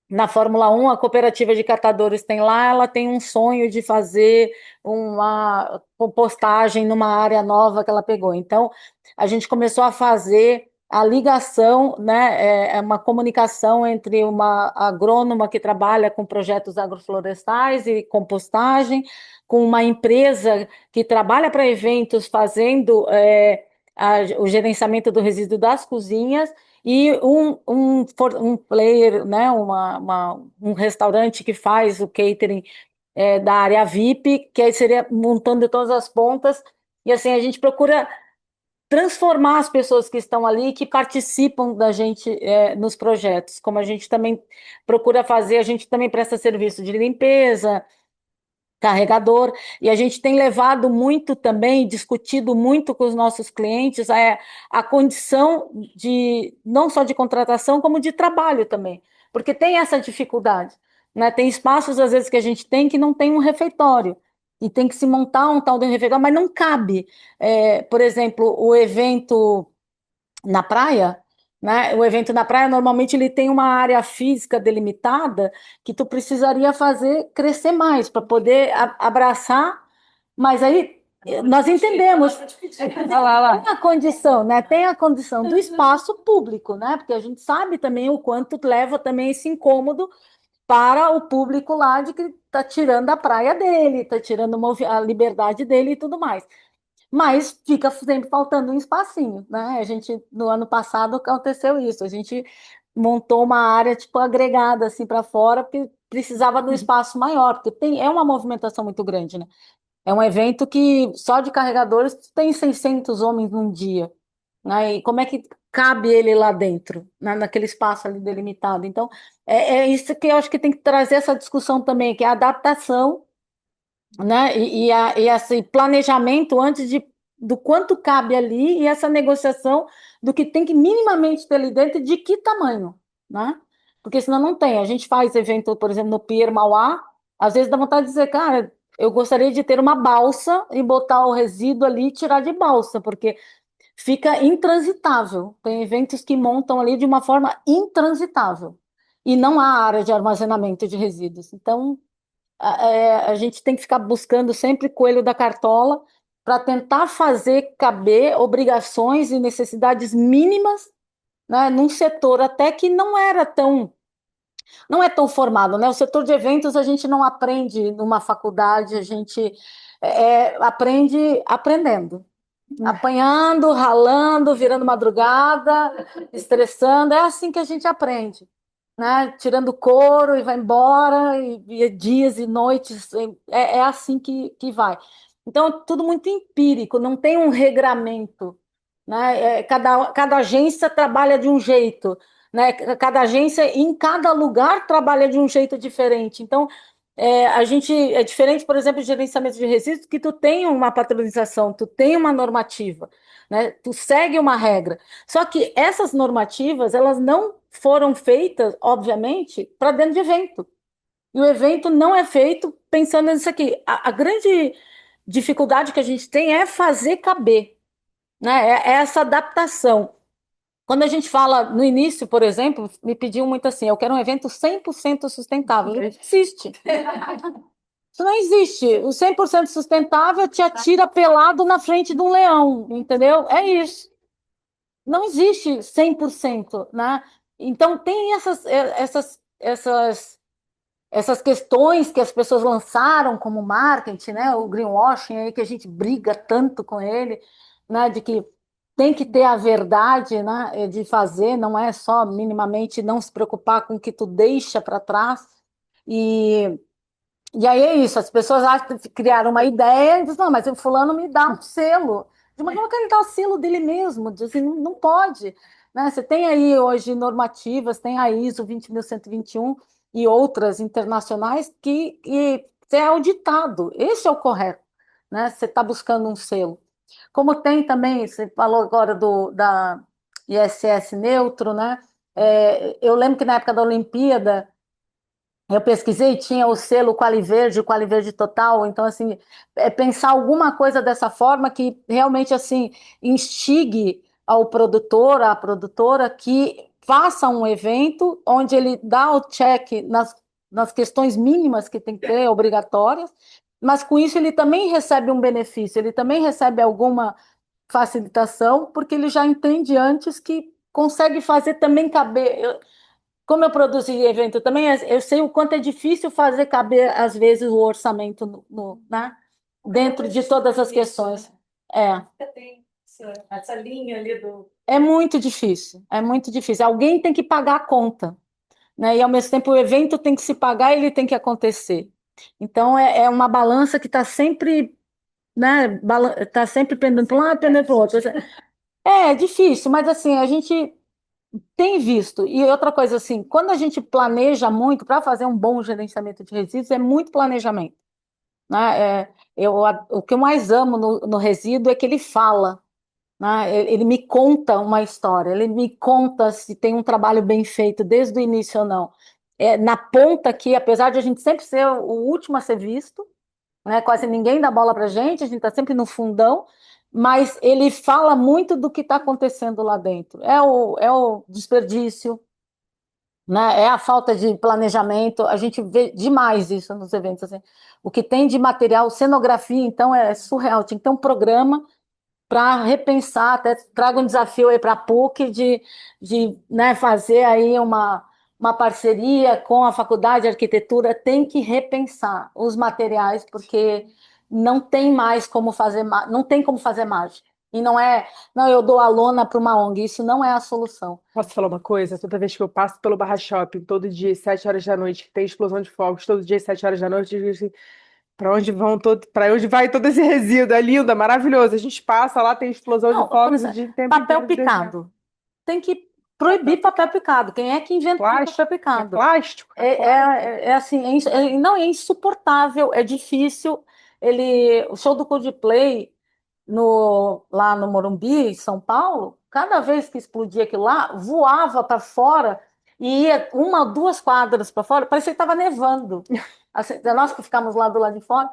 na Fórmula 1, a cooperativa de catadores tem lá, ela tem um sonho de fazer uma compostagem numa área nova que ela pegou. Então, a gente começou a fazer a ligação, né, uma comunicação entre uma agrônoma que trabalha com projetos agroflorestais e compostagem, com uma empresa que trabalha para eventos fazendo o gerenciamento do resíduo das cozinhas, e um player, né, um restaurante que faz o catering da área VIP, que aí seria montando todas as pontas, e assim a gente procura transformar as pessoas que estão ali, que participam da gente nos projetos, como a gente também procura fazer, a gente também presta serviço de limpeza, carregador, e a gente tem levado muito também, discutido muito com os nossos clientes a condição de não só de contratação, como de trabalho também, porque tem essa dificuldade, né? Tem espaços, às vezes, que a gente tem que não tem um refeitório, e tem que se montar um tal de um refeitório, mas não cabe. Por exemplo, o evento na praia, né? O evento na praia normalmente ele tem uma área física delimitada que tu precisaria fazer crescer mais para poder abraçar, mas aí nós entendemos. Olha lá. Tem a condição, né? Tem a condição do espaço público, né? Porque a gente sabe também o quanto leva também esse incômodo para o público lá de que está tirando a praia dele, está tirando a liberdade dele e tudo mais. Mas fica sempre faltando um espacinho, né? A gente, no ano passado, aconteceu isso. A gente montou uma área, tipo, agregada, assim, para fora, porque precisava de um espaço maior, porque é uma movimentação muito grande, né? É um evento que só de carregadores tem 600 homens num dia, né? E como é que cabe ele lá dentro, né? Naquele espaço ali delimitado? Então, é isso que eu acho que tem que trazer essa discussão também, que é a adaptação, né? E esse planejamento antes do quanto cabe ali e essa negociação do que tem que minimamente ter ali dentro e de que tamanho, né? Porque senão não tem. A gente faz evento, por exemplo, no Pier Mauá, às vezes dá vontade de dizer, cara, eu gostaria de ter uma balsa e botar o resíduo ali e tirar de balsa, porque fica intransitável. Tem eventos que montam ali de uma forma intransitável. E não há área de armazenamento de resíduos. Então, a gente tem que ficar buscando sempre coelho da cartola para tentar fazer caber obrigações e necessidades mínimas, né, num setor até que não é tão formado, né? O setor de eventos a gente não aprende numa faculdade, a gente aprende aprendendo, apanhando, ralando, virando madrugada, estressando, é assim que a gente aprende, né? Tirando couro e vai embora, e dias e noites, é assim que vai. Então, é tudo muito empírico, não tem um regramento, né? Cada agência trabalha de um jeito, né? Cada agência em cada lugar trabalha de um jeito diferente. Então, a gente é diferente, por exemplo, de gerenciamento de resíduos, que tu tem uma padronização, tu tem uma normativa, né? Tu segue uma regra. Só que essas normativas, elas não foram feitas, obviamente, para dentro de evento. E o evento não é feito pensando nisso aqui. A grande dificuldade que a gente tem é fazer caber, né? É essa adaptação. Quando a gente fala no início, por exemplo, me pediam muito assim, eu quero um evento 100% sustentável. Não existe. Isso não existe. O 100% sustentável te atira pelado na frente de um leão, entendeu? É isso. Não existe 100%, né? Então, tem essas questões que as pessoas lançaram como marketing, né? O greenwashing aí que a gente briga tanto com ele, né? De que tem que ter a verdade, né? De fazer, não é só minimamente não se preocupar com o que tu deixa para trás. E aí é isso, as pessoas criaram uma ideia e dizem, não, mas o fulano me dá um selo. Mas como é que ele dá o selo dele mesmo? Diz assim, não pode. Né? Você tem aí hoje normativas, tem a ISO 20121 e outras internacionais que você é auditado. Esse é o correto. Né? Você está buscando um selo. Como tem também, você falou agora da ISS neutro, né? Eu lembro que na época da Olimpíada, eu pesquisei, tinha o selo Quali Verde Total, então, assim, pensar alguma coisa dessa forma que realmente, assim, instigue ao produtor, à produtora, que faça um evento onde ele dá o check nas questões mínimas que tem que ter, obrigatórias, mas com isso ele também recebe um benefício, ele também recebe alguma facilitação, porque ele já entende antes que consegue fazer também caber. Como eu produzi evento também, eu sei o quanto é difícil fazer caber, às vezes, o orçamento né? Dentro de todas as questões. É. Essa linha ali do. É muito difícil, é muito difícil. Alguém tem que pagar a conta, né? E ao mesmo tempo o evento tem que se pagar e ele tem que acontecer. Então é uma balança que está sempre, né? Tá sempre pendendo para um lado, pendendo para o outro. É difícil, mas assim, a gente tem visto. E outra coisa, assim, quando a gente planeja muito para fazer um bom gerenciamento de resíduos, é muito planejamento. Né? O que eu mais amo no resíduo é que ele fala. Né? Ele me conta uma história, ele me conta se tem um trabalho bem feito desde o início ou não. Na ponta aqui, apesar de a gente sempre ser o último a ser visto, né? Quase ninguém dá bola para a gente está sempre no fundão, mas ele fala muito do que está acontecendo lá dentro. É o desperdício, né? É a falta de planejamento. A gente vê demais isso nos eventos. Assim. O que tem de material, cenografia, então, é surreal. Tinha que ter um programa para repensar, até trago um desafio aí para a PUC de né, fazer aí uma parceria com a Faculdade de Arquitetura, tem que repensar os materiais, porque não tem mais como fazer, não tem como fazer mágica. E não é, não, eu dou a lona para uma ONG, isso não é a solução. Posso falar uma coisa? Toda vez que eu passo pelo Barra Shopping, todo dia às 7 horas da noite, que tem explosão de fogos, todo dia às 7 horas da noite, eu digo assim, para onde vai todo esse resíduo? É lindo, é maravilhoso. A gente passa lá, tem explosão Não, de por fogos o exemplo, dia tempo papel inteiro de desenho. picado. Tem que proibir papel picado. Quem é que inventou Plástico, papel picado? plástico. Assim, não, é insuportável, é difícil. O show do Coldplay lá no Morumbi, em São Paulo, cada vez que explodia aquilo lá, voava para fora e ia 1 ou 2 quadras para fora, parecia que estava nevando. Assim, nós que ficamos lá do lado de fora,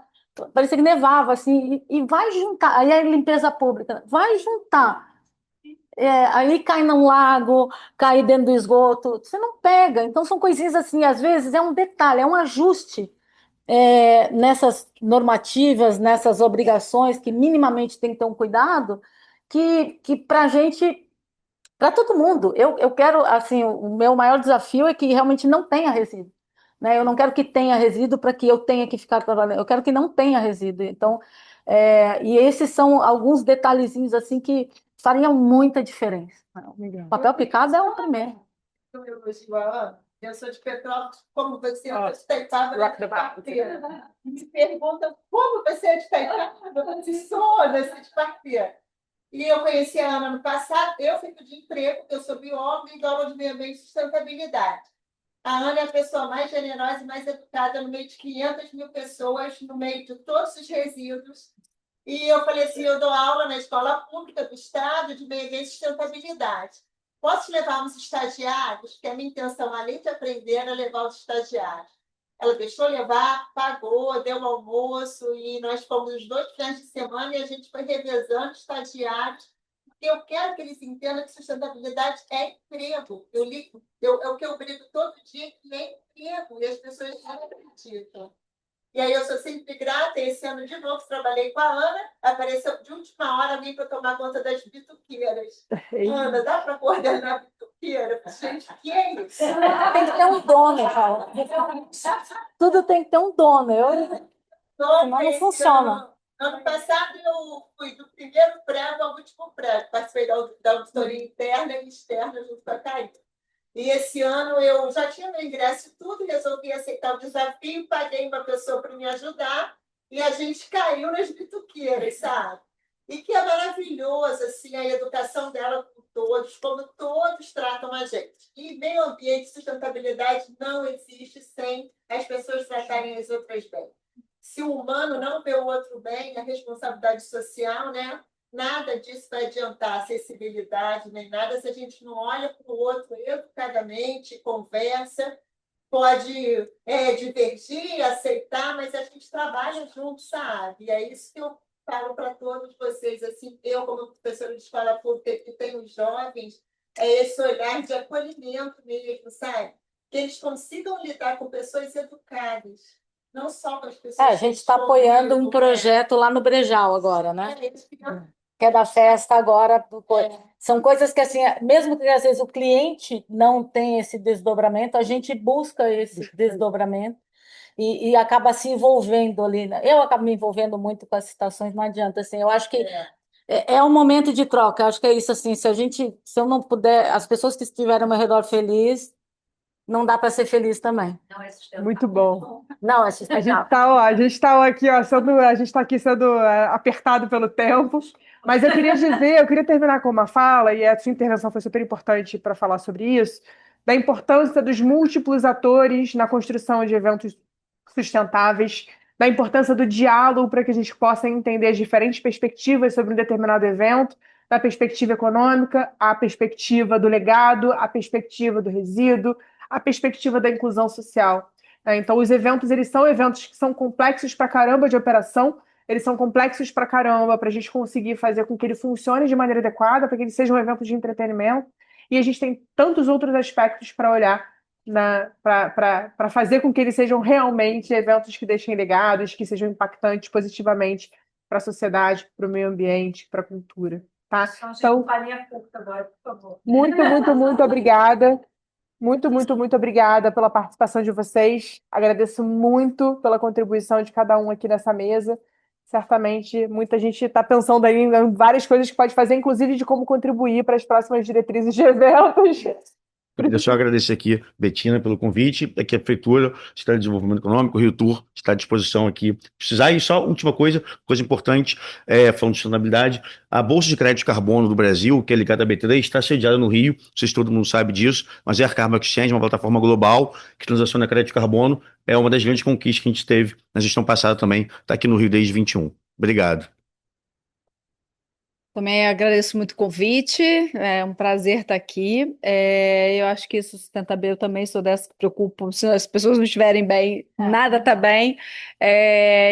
parecia que nevava, assim, e vai juntar, aí a limpeza pública, vai juntar. Aí cai num lago, cai dentro do esgoto, você não pega. Então são coisinhas assim, às vezes é um detalhe, é um ajuste nessas normativas, nessas obrigações que minimamente tem que ter um cuidado, que para a gente, para todo mundo, eu quero, assim, o meu maior desafio é que realmente não tenha resíduo. Né? Eu não quero que tenha resíduo para que eu tenha que ficar trabalhando, eu quero que não tenha resíduo. Então, e esses são alguns detalhezinhos assim que fariam muita diferença. Legal. O papel picado é o primeiro. Eu sou de Petrópolis, como você é Ó, de Itaipava, rock the boat. parteira. Me perguntam como você é de Itaipava, eu sou de parteira. E eu conheci a Ana no passado, eu fui pedir emprego, porque eu sou bióloga e dou aula de meio ambiente e sustentabilidade. A Ana é a pessoa mais generosa e mais educada no meio de 500 mil pessoas, no meio de todos os resíduos. E eu falei assim, eu dou aula na escola pública do Estado de meio ambiente e sustentabilidade. Posso levar uns estagiários? Porque a minha intenção, além de aprender, era levar os estagiários. Ela deixou levar, pagou, deu um almoço, e nós fomos os 2 finais de semana e a gente foi revezando estagiários, porque eu quero que eles entendam que sustentabilidade é emprego. É o que eu brigo todo dia, que é emprego, e as pessoas não acreditam. E aí eu sou sempre grata, e esse ano de novo trabalhei com a Ana, apareceu de última hora alguém para tomar conta das bituqueiras. Ana, dá para coordenar a bituqueira? Gente, que é isso? Tem que ter um dono, Paula. Tudo tem que ter um dono. Senão não funciona. Ano passado eu fui do primeiro prego ao último prego, participei da auditoria interna e externa junto com a Caíta. E esse ano eu já tinha meu ingresso e tudo, resolvi aceitar o desafio, paguei uma pessoa para me ajudar e a gente caiu nas bituqueiras, sabe? E que é maravilhoso, assim, a educação dela com todos, como todos tratam a gente. E meio ambiente e sustentabilidade não existe sem as pessoas tratarem as outras bem. Se o humano não vê o outro bem, a responsabilidade social, né? Nada disso vai adiantar acessibilidade, nem nada, se a gente não olha para o outro educadamente, conversa, pode divergir, aceitar, mas a gente trabalha junto, sabe? E é isso que eu falo para todos vocês, assim, eu como professora de escola pública que tenho jovens, é esse olhar de acolhimento mesmo, sabe? Que eles consigam lidar com pessoas educadas, não só com as pessoas. A gente está apoiando um projeto lá no Brejal agora, né? Que é da festa agora. São coisas que, assim, mesmo que às vezes o cliente não tenha esse desdobramento, a gente busca esse desdobramento e acaba se envolvendo ali. Eu acabo me envolvendo muito com as citações, não adianta, assim, eu acho que é um momento de troca, eu acho que é isso, assim, se eu não puder, as pessoas que estiverem ao meu redor felizes, não dá para ser feliz também. Muito bom. Não, é A gente sustentável. tá, a gente tá aqui, ó, a gente está aqui sendo apertado pelo tempo, mas eu queria terminar com uma fala, e a sua intervenção foi super importante para falar sobre isso, da importância dos múltiplos atores na construção de eventos sustentáveis, da importância do diálogo para que a gente possa entender as diferentes perspectivas sobre um determinado evento, da perspectiva econômica, a perspectiva do legado, a perspectiva do resíduo, a perspectiva da inclusão social. Então, os eventos, eles são eventos que são complexos pra caramba de operação, eles são complexos pra caramba para a gente conseguir fazer com que ele funcione de maneira adequada, para que ele seja um evento de entretenimento, e a gente tem tantos outros aspectos para olhar para fazer com que eles sejam realmente eventos que deixem legados, que sejam impactantes positivamente para a sociedade, para o meio ambiente, para a cultura. Tá? Então, muito, muito, muito obrigada. Muito, muito, muito obrigada pela participação de vocês. Agradeço muito pela contribuição de cada um aqui nessa mesa. Certamente, muita gente está pensando aí em várias coisas que pode fazer, inclusive de como contribuir para as próximas diretrizes de eventos. Eu queria só agradecer aqui, Betina, pelo convite. Aqui a Prefeitura, o Secretaria de Desenvolvimento Econômico, o Rio Tour, está à disposição aqui. Precisar, e só última coisa, coisa importante, falando de sustentabilidade, a Bolsa de Crédito de Carbono do Brasil, que é ligada à B3, está sediada no Rio, não sei se todo mundo sabe disso, mas é a Carbon Exchange, uma plataforma global que transaciona crédito de carbono, é uma das grandes conquistas que a gente teve na gestão passada também, está aqui no Rio desde 21. Obrigado. Também agradeço muito o convite, é um prazer estar aqui. Eu acho que sustentabilidade, eu também sou dessa que preocupa, se as pessoas não estiverem bem, nada está bem.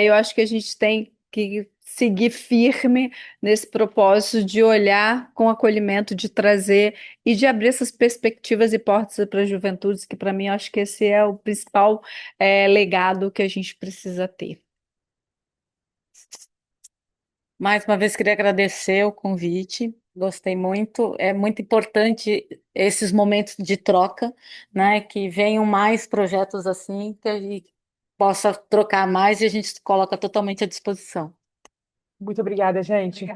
Eu acho que a gente tem que seguir firme nesse propósito de olhar com acolhimento, de trazer e de abrir essas perspectivas e portas para as juventudes, que para mim eu acho que esse é o principal legado que a gente precisa ter. Mais uma vez, queria agradecer o convite. Gostei muito. É muito importante esses momentos de troca, né? Que venham mais projetos assim, que a gente possa trocar mais e a gente se coloca totalmente à disposição. Muito obrigada, gente.